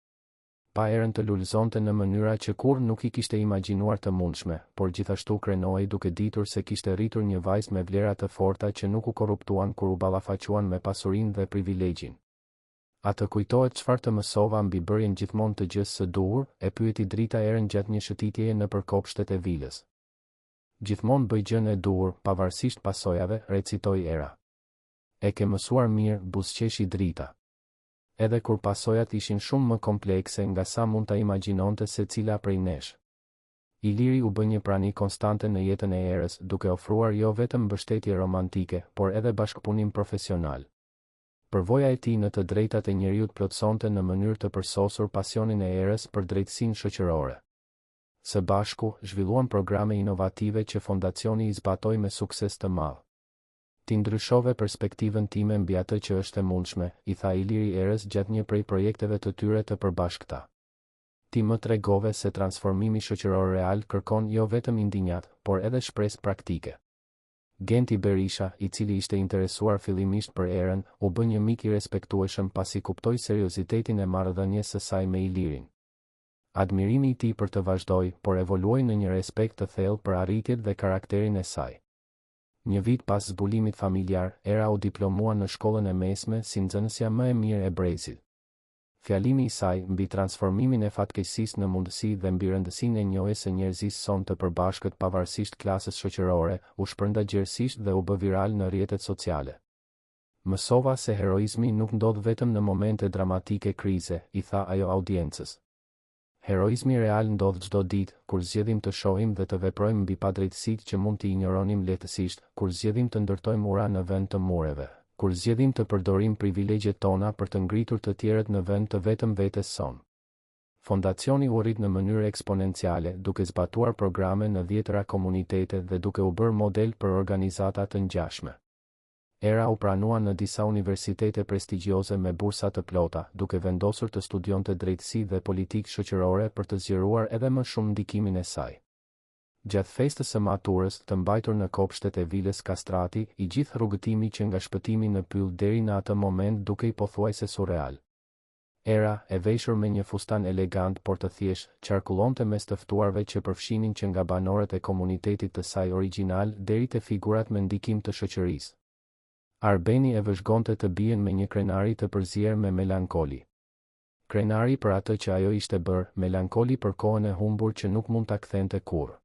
Pa erën të lulëzonte në mënyra që kur nuk i kishte imagjinuar të mundshme, por gjithashtu krenohej duke ditur se kishte rritur një vajzë me vlera të forta që nuk u korruptuan kur u ballafaquan me pasurinë dhe privilegjin. A të kujtohet çfarë të mësova mbi bërjen gjithmonë të gjës së duhur, e pyeti Drita erën gjatë një shëtitjeje nëpër kopshtet e vilës. Gjithmonë bëj gjën e duhur, pavarësisht pasojave, recitoi era. E ke mësuar mirë, buzëqeshi Drita. Edhe kur pasojat ishin shumë më komplekse nga sa mund ta imagjinonte secila prej nesh. Iliri u bë një prani konstante në jetën e erës, duke ofruar jo vetëm mbështetje romantike, por edhe bashkëpunim profesional. Përvoja e tij në të drejtat e njeriut plotësonte në mënyrë të përsosur pasionin e erës për drejtësinë shoqërore. Së bashku, zhvilluan programe inovative që fondacioni i zbatoi me sukses të madh. Ti ndryshove perspektivën time mbi atë që është e mundshme, i tha Iliri erës gjatë një prej projekteve të tyre të përbashkëta. Ti më tregove se transformimi shoqëror real kërkon jo vetëm indinjat, por edhe shpresë praktike. Genti Berisha, i cili ishte interesuar fillimisht për erën, u bë një mik i respektueshëm pasi kuptoi seriozitetin e marrëdhënies së saj me Ilirin. Admirimi i tij për të vazhdoi, por evoluoi në një respekt të thellë për arritjet dhe karakterin e saj. Një vit pas zbulimit familjar, era u diplomua në shkollën e mesme si nxënësja më e mirë e brezit. Fjalimi i saj mbi transformimin e fatkeqësisë në mundësi dhe mbi rëndësinë e njohjes së njerëzisë son të përbashkët pavarësisht klasës shoqërore, u shpërnda gjerësisht dhe u bë viral në rrjetet sociale. Mësova se heroizmi nuk ndodh vetëm në momente dramatike krize, i tha ajo audiencës. Heroizmi real ndodh çdo ditë, kur zgjedhim të shohim dhe të veprojmë mbi padrejtësitë që mund t'i injoronim lehtësisht, kur zgjedhim të ndërtojmë ura në vend të mureve, kur zgjedhim të përdorim privilegjet tona për të ngritur të tjerët në vend të vetëm vetes son. Fondacioni u rrit në mënyrë eksponenciale, duke zbatuar programe në 10 komunitete dhe duke u bërë model për organizata të ngjashme. Era u pranua në disa universitete prestigjioze me bursa të plota, duke vendosur të studionte drejtësi dhe politikë shoqërore për të zgjeruar edhe më shumë ndikimin e saj. Gjatë festës së maturës, të mbajtur në kopshtet e vilës Kastrati, i gjithë rrugëtimi që nga shpëtimi në pyll deri në atë moment dukej pothuajse surreal. Era, e veshur me një fustan elegant por të thjeshtë, qarkullonte mes të ftuarve që përfshinin që nga banorët e komunitetit të saj origjinal deri te figurat me ndikim të shoqërisë. Arbeni e vëzhgonte të bien me një krenari të përzier me melankoli. Krenari për atë që ajo ishte bërë, melankoli për kohën e humbur që nuk mund ta kthente kurrë.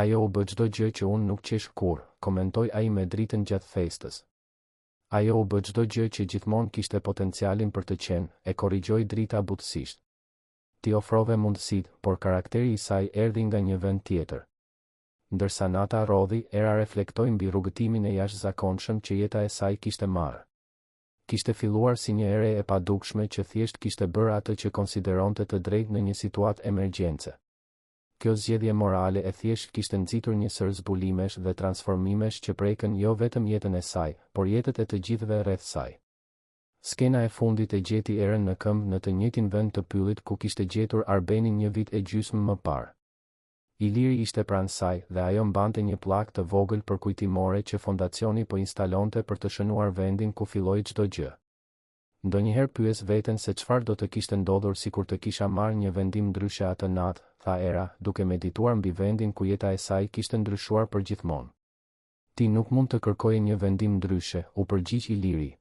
Ajo u bë çdo gjë që unë nuk qesh kurrë, komentoi ai me dritën gjatë festës. Ajo u bë çdo gjë që gjithmonë kishte potencialin për të qenë, e korrigjoi Drita butësisht. Ti ofrove mundësitë, por karakteri i saj erdhi nga një vend tjetër. Ndërsa nata rodhi, era reflektoi mbi rrugëtimin e jashtëzakonshëm që jeta e saj kishte marrë. Kishte filluar si një ere e padukshme që thjesht kishte bërë atë që konsideronte të drejtë në një situatë emergjence. Kjo zgjedhje morale e thjesht kishte nxitur një sër zbulimesh dhe transformimesh që prekën jo vetëm jetën e saj, por jetët e të gjithëve rreth saj. Skena e fundit e gjeti erën në këmbë në të njëjtin vend të pyllit ku kishte gjetur Arbenin një vit e gjysmë më parë. Iliri ishte pranë saj dhe ajo mbante një pllakë të vogël për kujtimore që fondacioni po instalonte për të shënuar vendin ku filloi çdo gjë. Ndonjëherë pyes veten se çfarë do të kishte ndodhur sikur të kisha marrë një vendim ndryshe atë natë, tha Era, duke medituar mbi vendin ku jeta e saj kishte ndryshuar përgjithmonë. Ti nuk mund të kërkoje një vendim ndryshe, u përgjigj Iliri.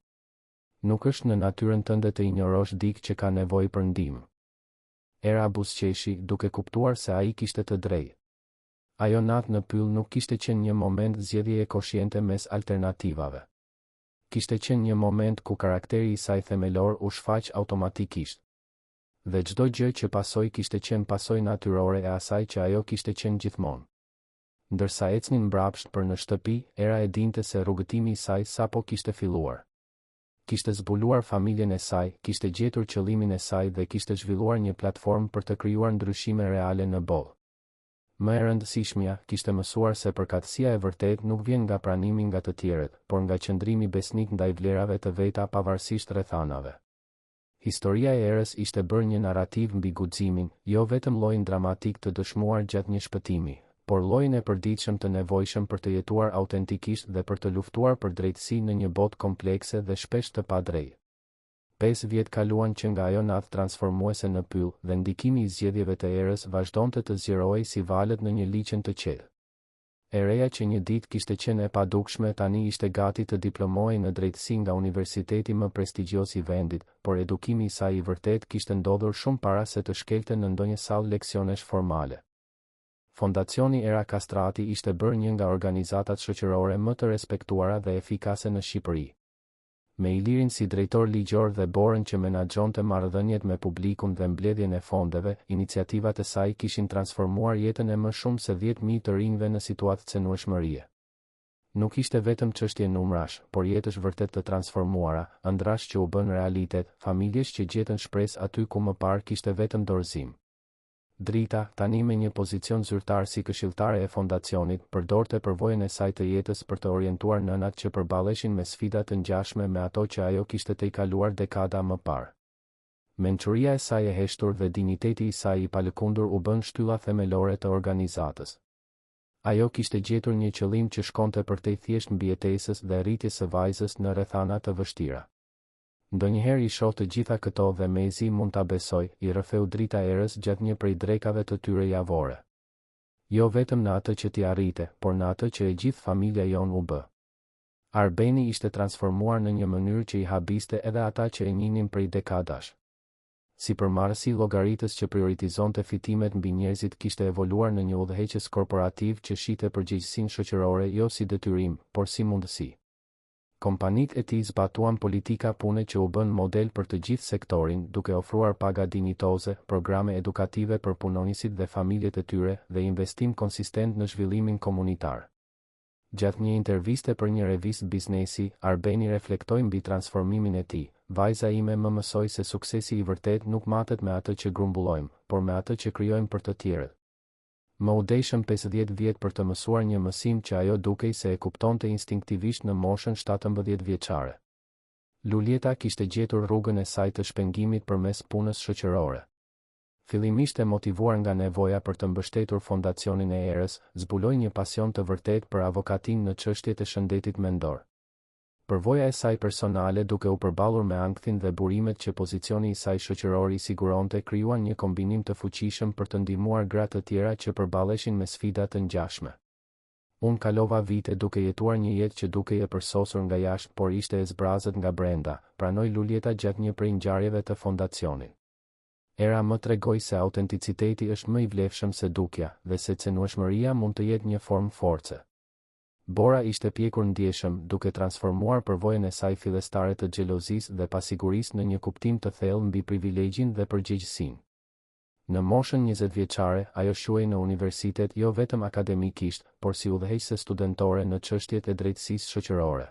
Nuk është në natyrën tënde të injorosh dikë që ka nevojë për ndihmë. Era buzëqeshi, duke kuptuar se ai kishte të drejtë. Ajo natë në pyll nuk kishte qenë një moment zgjedhjeje koshiente mes alternativave. Kishte qenë një moment ku karakteri i saj themelor u shfaq automatikisht. Dhe çdo gjë që pasoi kishte qenë pasojë natyrore e asaj që ajo kishte qenë gjithmonë. Ndërsa ecnin mbrapsht për në shtëpi, Era e dinte se rrugëtimi i saj sapo kishte filluar. Kishte zbuluar familjen e saj, kishte gjetur qëllimin e saj dhe kishte zhvilluar një platformë për të krijuar ndryshime reale në botë. Më e rëndësishmja, kishte mësuar se përkatësia e vërtet nuk vjen nga pranimi nga të tjerët, por nga qëndrimi besnik ndaj vlerave të veta pavarësisht rrethanave. Historia e Erës ishte bërë një narrativ mbi guximin, jo vetëm llojin dramatik të dëshmuar gjatë një shpëtimi, por llojin e përditshëm të nevojshëm për të jetuar autentikisht dhe për të luftuar për drejtësi në një botë komplekse dhe shpesh të padrejtë. 5 vjet kaluan që nga ajo natë transformuese në pyll dhe ndikimi i zgjedhjeve të Erës vazhdonte të zgjerohej si valët në një liçen të qetë. Ereja që një ditë kishte qenë e padukshme tani ishte gati të diplomohej në drejtësi nga universiteti më prestigjioz i vendit, por edukimi i saj i vërtet kishte ndodhur shumë para se të shkelte në ndonjë sallë leksionesh formale. Fondacioni Era Kastrati ishte bërë një nga organizatat shoqërore më të respektuara dhe efikase në Shqipëri. Me Ilirin si drejtor ligjor dhe Borën që menaxhonte marrëdhëniet me publikun dhe mbledhjen e fondeve, iniciativat e saj kishin transformuar jetën e më shumë se 10.000 të rinjve në situatë cenueshmërie. Nuk ishte vetëm çështje numrash, por jetësh vërtet të transformuara, ëndrash që u bën realitet, familjesh që gjetën shpresë aty ku më parë kishte vetëm dorëzim. Drita, tani me një pozicion zyrtar si këshilltare e fondacionit, përdorte përvojën e saj të jetës për të orientuar nënat që përballeshin me sfida të ngjashme me ato që ajo kishte të i kaluar dekada më parë. Mençuria e saj e heshtur dhe dinjiteti i saj i palëkundur u bën shtylla themelore të organizatës. Ajo kishte gjetur një qëllim që shkonte përtej thjesht mbijetesës dhe rritjes së vajzës në rrethana të vështira. Ndonjëherë i shoh të gjitha këto dhe mezi mund ta besoj, i rrëfeu drita Erës gjatë një prej drekave të tyre javore. Jo vetëm në atë që t'i arrite, por në atë që e gjithë familja jon u bë. Arbeni ishte transformuar në një mënyrë që i habiste edhe ata që e njihnin prej dekadash. Si përmarrësi llogaritës që prioritizonte fitimet mbi njerëzit kishte evoluar në një udhëheqës korporativ që shite përgjegjësinë shoqërore jo si detyrim, por si mundësi. Kompanitë e tij zbatuan politika pune që u bën model për të gjithë sektorin, duke ofruar paga dinjitoze, programe edukative për punonjësit dhe familjet e tyre dhe investim konsistent në zhvillimin komunitar. Gjatë një interviste për një revistë biznesi, Arbeni reflektoi mbi transformimin e tij. Vajza ime më mësoi se suksesi i vërtet nuk matet me atë që grumbullojmë, por me atë që krijojmë për të tjerët. Më u deshëm 50 vjet për të mësuar një mësim që ajo dukej se e kuptonte instinktivisht në moshën 17 vjeçare. Lulieta kishte gjetur rrugën e saj të shpengimit përmes punës shoqërore. Fillimisht e motivuar nga nevoja për të mbështetur fondacionin e Erës, zbuloi një pasion të vërtet për avokatin në çështjet e shëndetit mendor. Përvoja e saj personale duke u përballur me ankthin dhe burimet që pozicioni i saj shoqëror i siguronte krijuan një kombinim të fuqishëm për të ndihmuar gra të tjera që përballeshin me sfida të ngjashme. Unë kalova vite duke jetuar një jetë që dukej e përsosur nga jashtë, por ishte e zbrazët nga brenda, pranoi Lulieta gjatë një prej ngjarjeve të fondacionit. Era më tregoi se autenticiteti është më i vlefshëm se dukja dhe se cenueshmëria mund të jetë një formë force. Bora ishte pjekur ndjeshëm, duke transformuar përvojën e saj fillestare të xhelozisë dhe pasigurisë në një kuptim të thellë mbi privilegjin dhe përgjegjësinë. Në moshën 20 vjeçare, ajo shuhej në universitet jo vetëm akademikisht, por si udhëheqëse studentore në çështjet e drejtësisë shoqërore.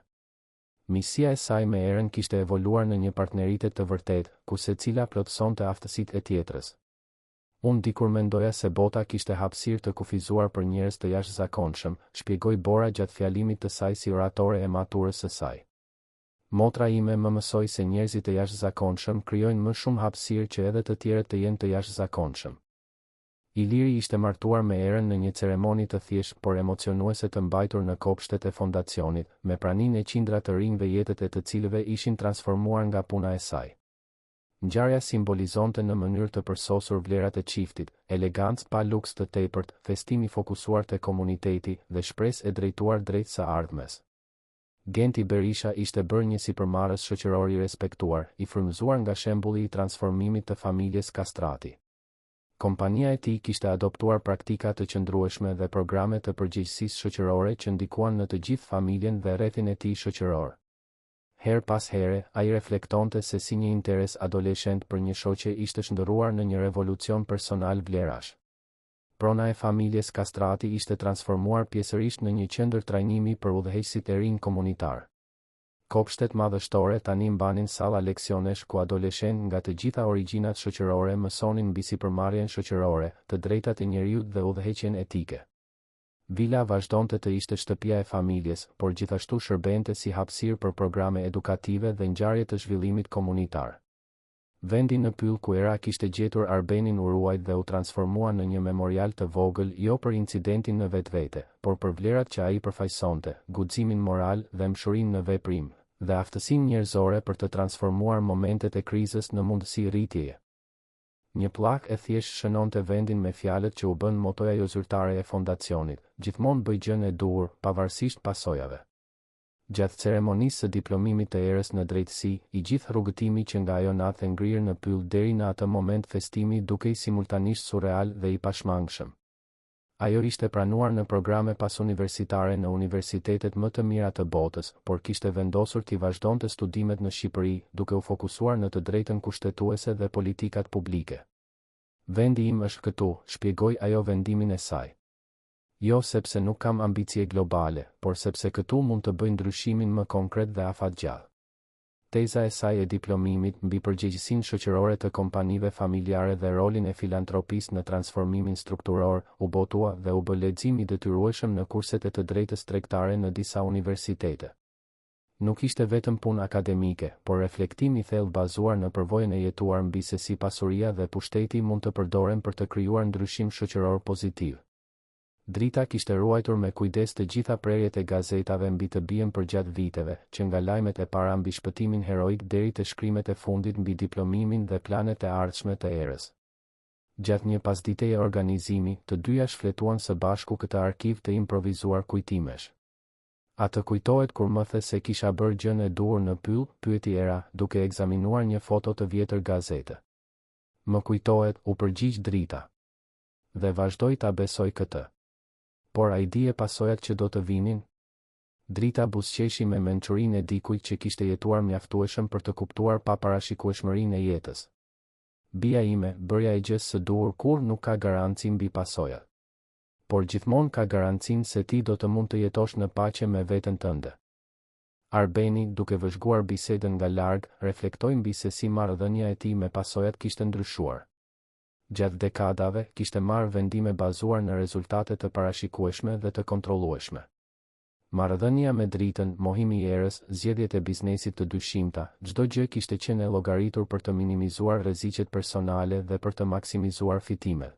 Misia e saj me Erën kishte evoluar në një partneritet të vërtetë, ku secila plotësonte aftësitë e tjetrës. Unë dikur mendoja se bota kishte hapësirë të kufizuar për njerëz të jashtëzakonshëm, shpjegoi Bora gjatë fjalimit të saj si oratore e maturës së saj. Motra ime më mësoi se njerëzit e jashtëzakonshëm krijojnë më shumë hapësirë që edhe të tjerët të jenë të jashtëzakonshëm. Iliri ishte martuar me Erën në një ceremoni të thjeshtë por emocionuese të mbajtur në kopshtet e fondacionit, me praninë e qindra të rinjve jetët e të cilëve ishin transformuar nga puna e saj. Ngjarja simbolizonte në mënyrë të përsosur vlerat e çiftit, elegancë pa luks të tepërt, festimi fokusuar te komuniteti dhe shpresë e drejtuar drejt së ardhmes. Genti Berisha ishte bërë një sipërmarrës shoqëror i respektuar, i frymëzuar nga shembulli i transformimit të familjes Kastrati. Kompania e tij kishte adoptuar praktika të qëndrueshme dhe programe të përgjegjësisë shoqërore që ndikuan në të gjithë familjen dhe rrethin e tij shoqëror. Her pas here, ai reflektonte se si një interes adoleshent për një shoqe ishte shndërruar në një revolucion personal vlerash. Prona e familjes Kastrati ishte transformuar pjesërisht në një qendër trajnimi për udhëheqësit e rinj komunitar. Kopshtet madhështore tani mbanin salla leksionesh ku adoleshentë nga të gjitha origjinat shoqërore mësonin mbi sipërmarrjen shoqërore, të drejtat e njeriut dhe udhëheqjen etike. Vila vazhdonte të ishte shtëpia e familjes, por gjithashtu shërbente si hapësirë për programe edukative dhe ngjarje të zhvillimit komunitar. Vendi në pyll ku Era kishte gjetur Arbenin u ruajt dhe u transformua në një memorial të vogël jo për incidentin në vetvete, por për vlerat që ai përfaqësonte, guximin moral dhe mshurinë në veprim, dhe aftësinë njerëzore për të transformuar momentet e krizës në mundësi rritjeje. Një pllak e thjeshtë shënonte vendin me fjalët që u bën motoja jo zyrtare e fondacionit, gjithmonë bëj gjën e duhur, pavarësisht pasojave. Gjatë ceremonisë së diplomimit të Erës në drejtësi, i gjithë rrugëtimi që nga ajo natë ngrirë në pyll deri në atë moment festimi dukej simultanisht surreal dhe i pashmangshëm. Ajo ishte pranuar në programe pasuniversitare në universitetet më të mira të botës, por kishte vendosur t'i vazhdonte studimet në Shqipëri, duke u fokusuar në të drejtën kushtetuese dhe politikat publike. Vendi im është këtu, shpjegoi ajo vendimin e saj. Jo sepse nuk kam ambicie globale, por sepse këtu mund të bëj ndryshimin më konkret dhe afatgjallë. Teza e saj e diplomimit mbi përgjegjësinë shoqërore të kompanive familjare dhe rolin e filantropisë në transformimin strukturor, u botua dhe u bë lexim i detyrueshëm në kurset e të drejtës tregtare në disa universitete. Nuk ishte vetëm punë akademike, por reflektim i thellë bazuar në përvojën e jetuar mbi se si pasuria dhe pushteti mund të përdoren për të krijuar ndryshim shoqëror pozitiv. Drita kishte ruajtur me kujdes të gjitha prerjet e gazetave mbi të bien përgjatë viteve, që nga lajmet e para mbi shpëtimin heroik deri te shkrimet e fundit mbi diplomimin dhe planet e ardhshme të Erës. Gjatë një pasditeje organizimi, të dyja shfletuan së bashku këtë arkiv të improvizuar kujtimesh. A të kujtohet kur më the se kisha bërë gjën e duhur në pyll, pyeti Era, duke ekzaminuar një foto të vjetër gazete. Më kujtohet, u përgjigj Drita. Dhe vazhdoi ta besoj këtë. Por ai dije pasojat që do të vinin? Drita buzëqeshi me mençurinë e dikujt që kishte jetuar mjaftueshëm për të kuptuar paparashikueshmërinë e jetës. Bija ime, bërja e gjës së duhur kur nuk ka garanci mbi pasojat. Por gjithmonë ka garancinë se ti do të mund të jetosh në paqe me veten tënde. Arbeni, duke vëzhguar bisedën nga larg, reflektoi mbi se si marrëdhënia e tij me pasojat kishte ndryshuar. Gjatë dekadave, kishte marrë vendime bazuar në rezultate të parashikueshme dhe të kontrollueshme. Marrëdhënia me Dritën, mohimi i Erës, zgjedhjet e biznesit të dyshimta, çdo gjë kishte qenë e llogaritur për të minimizuar rreziqet personale dhe për të maksimizuar fitimet.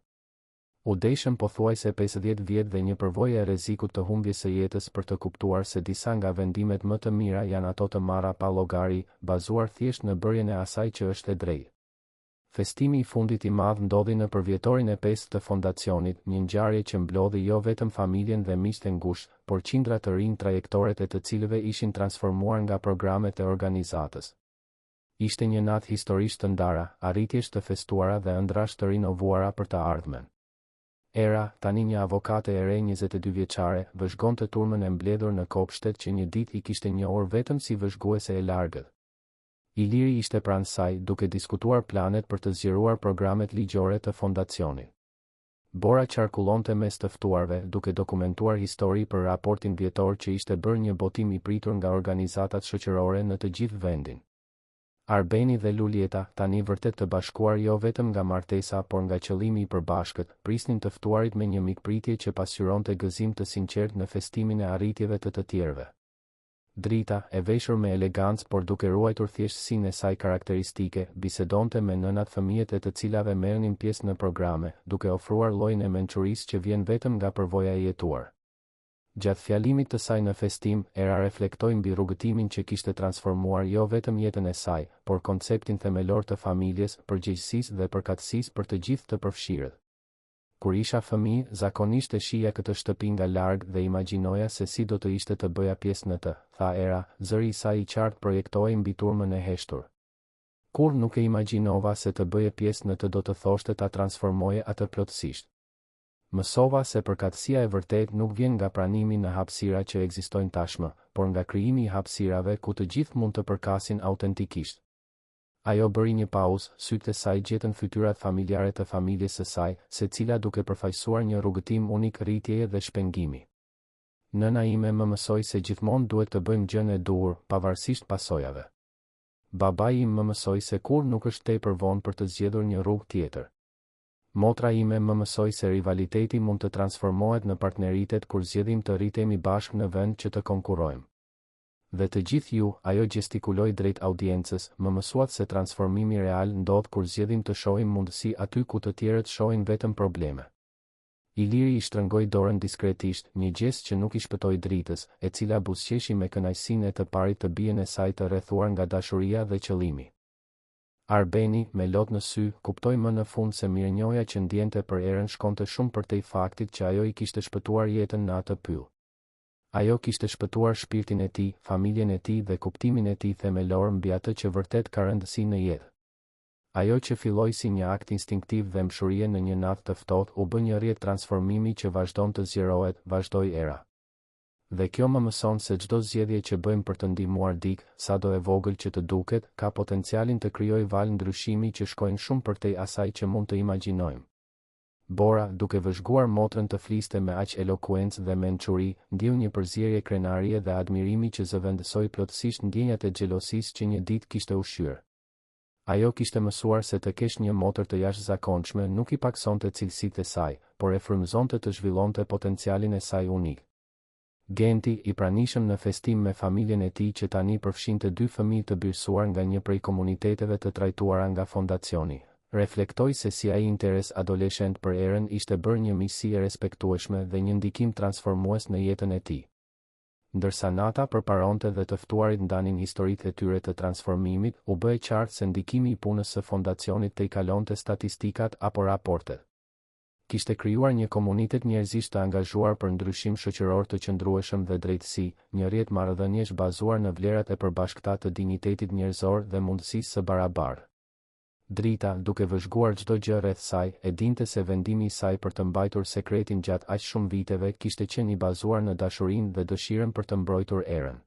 U deshëm pothuajse 50 vjet dhe një përvojë e rrezikut të humbjes së jetës për të kuptuar se disa nga vendimet më të mira janë ato të marra pa llogari, bazuar thjesht në bërjen e asaj që është e drejtë. Festimi i fundit i madh ndodhi në përvjetorin e 5 të fondacionit, një ngjarje që mblodhi jo vetëm familjen dhe miqtë e ngushtë, por qindra të rinj trajektoret e të cilëve ishin transformuar nga programet e organizatës. Ishte një natë historisht të ndara, arritjesh të festuara dhe ëndrash të rinovuara për të ardhmen. Era, tani një avokate e re 22 vjeçare, vëzhgonte turmën e mbledhur në kopshtet që një ditë I kishte njohur vetëm si vëzhguese e largët. Iliri ishte pranë saj, duke diskutuar planet për të zgjeruar programet ligjore të fondacionit. Bora qarkullonte mes të ftuarve, duke dokumentuar histori për raportin vjetor që ishte bërë një botim I pritur nga organizatat shoqërore në të gjithë vendin. Arbeni dhe Lulieta, tani vërtet të bashkuar jo vetëm nga martesa por nga qëllimi I përbashkët, prisnin të ftuarit me një mikpritje që pasqyronte gëzim të sinqert në festimin e arritjeve të tjerëve. Drita, e veshur me elegancë por duke ruajtur thjeshtësinë e saj karakteristike, bisedonte me nënat fëmijët e të cilave merrnin pjesë në programe, duke ofruar llojin e mençurisë që vjen vetëm nga përvoja e jetuar. Gjatë fjalimit të saj në festim, Era reflektoi mbi rrugëtimin që kishte transformuar jo vetëm jetën e saj, por konceptin themelor të familjes, përgjegjësisë dhe përkatësisë për të gjithë të përfshirët. Kur isha fëmijë, zakonisht e shija këtë shtëpi nga larg dhe imagjinoja se si do të ishte të bëja pjesë në të, tha Era, zëri i saj i qartë projektohej mbi turmën e heshtur. Kur nuk e imagjinova se të bëje pjesë në të do të thoshte ta transformoje atë plotësisht. Mësova se përkatësia e vërtet nuk vjen nga pranimi në hapësira që ekzistojnë tashmë, por nga krijimi i hapësirave ku të gjithë mund të përkasin autentikisht. Ajo bëri një pauzë, sytë e saj gjetën fytyrat familjare të familjes së saj, secila duke përfaqësuar një rrugëtim unik rritjeje dhe shpengimi. Nëna ime më mësoi se gjithmonë duhet të bëjmë gjën e duhur, pavarësisht pasojave. Babai im më mësoi se kur nuk është tepër vonë për të zgjedhur një rrugë tjetër. Motra ime më mësoi se rivaliteti mund të transformohet në partneritet kur zgjedhim të rritemi bashkë në vend që të konkurrojmë. Dhe të gjithë ju, ajo gestikuloi drejt audiencës, më mësuat se transformimi real ndodh kur zgjedhim të shohim mundësi aty ku të tjerët shohin vetëm probleme. Iliri i shtrëngoi dorën diskretisht, një gest që nuk i shpëtoi dritës, e cila buzëqeshi me kënaqësinë e të parit të bien e saj të rrethuar nga dashuria dhe qëllimi. Arbeni, me lot në sy, kuptoi më në fund se mirënjohja që ndjente për Erën shkonte shumë përtej faktit që ajo i kishte shpëtuar jetën në atë pyll. Ajo kishte shpëtuar shpirtin e tij, familjen e tij dhe kuptimin e tij themelor mbi atë që vërtet ka rëndësi në jetë. Ajo që filloi si një akt instinktiv dhe mshurie në një natë të ftohtë u bë një rrjet transformimi që vazhdon të zgjerohet, vazhdoi Era. Dhe kjo më mëson se çdo zgjedhje që bëjmë për të ndihmuar dikë, sado e vogël që të duket, ka potencialin të krijojë valë ndryshimi që shkojnë shumë përtej asaj që mund të imagjinojmë. Bora, duke vëzhguar motrën të fliste me aq elokuencë dhe mençuri, ndjeu një përzierje krenarie dhe admirimi që zëvendësoi plotësisht ndjenjat e xhelosisë që një ditë kishte ushqyer. Ajo kishte mësuar se të kesh një motër të jashtëzakonshme nuk i paksonte cilësitë e saj, por e frymëzonte të zhvillonte potencialin e saj unik. Genti, i pranishëm në festim me familjen e tij që tani përfshinte 2 fëmijë të birësuar nga një prej komuniteteve të trajtuara nga fondacioni, reflektoi se si ai interes adoleshent për Erën ishte bërë një miqësi e respektueshme dhe një ndikim transformues në jetën e tij. Ndërsa nata përparonte dhe të ftuarit ndanin historitë e tyre të transformimit, u bë e qartë se ndikimi i punës së fondacionit të i kalonte statistikat apo raportet. Kishte krijuar një komunitet njerëzish të angazhuar për ndryshim shoqëror të qëndrueshëm dhe drejtësi, një rrjet marrëdhëniesh bazuar në vlerat e përbashkëta të dinjitetit njerëzor dhe mundësisë së barabartë. Drita, duke vëzhguar çdo gjë rreth saj, e dinte se vendimi i saj për të mbajtur sekretin gjatë aq shumë viteve kishte qenë i bazuar në dashurinë dhe dëshirën për të mbrojtur Erën.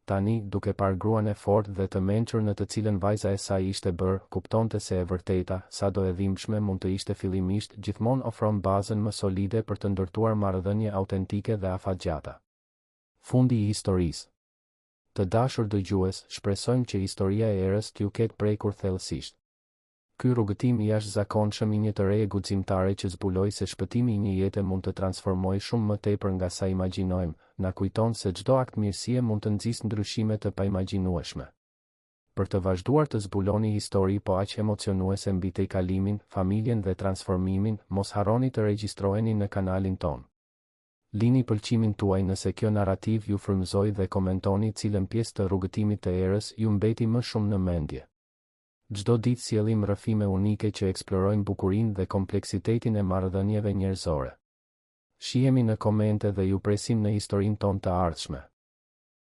Tani, duke parë gruan e fortë dhe të mençur në të cilën vajza e saj ishte bërë, kuptonte se e vërteta, sado e dhimbshme mund të ishte fillimisht, gjithmonë ofron bazën më solide për të ndërtuar marrëdhënie autentike dhe afatgjata. Fundi i historisë. Të dashur dëgjues, shpresojmë që historia e Erës t'ju ketë prekur thellësisht. Ky rrugëtim i jashtëzakonshëm i një të reje guximtare që zbuloi se shpëtimi i një jete mund të transformojë shumë më tepër nga sa imagjinojmë, na kujton se çdo akt mirësie mund të nxjisë ndryshime të paimagjinueshme. Për të vazhduar të zbuloni histori po aq emocionuese mbi tejkalimin, familjen dhe transformimin, mos harroni të regjistroheni në kanalin ton. Lini pëlqimin tuaj nëse kjo narrativ ju frymëzoi dhe komentoni cilën pjesë të rrugëtimit të Erës ju mbeti më shumë në mendje. Çdo ditë sjellim rrëfime unike që eksplorojnë bukurinë dhe kompleksitetin e marrëdhënieve njerëzore. Shihemi në komente dhe ju presim në historinë tonë të ardhshme.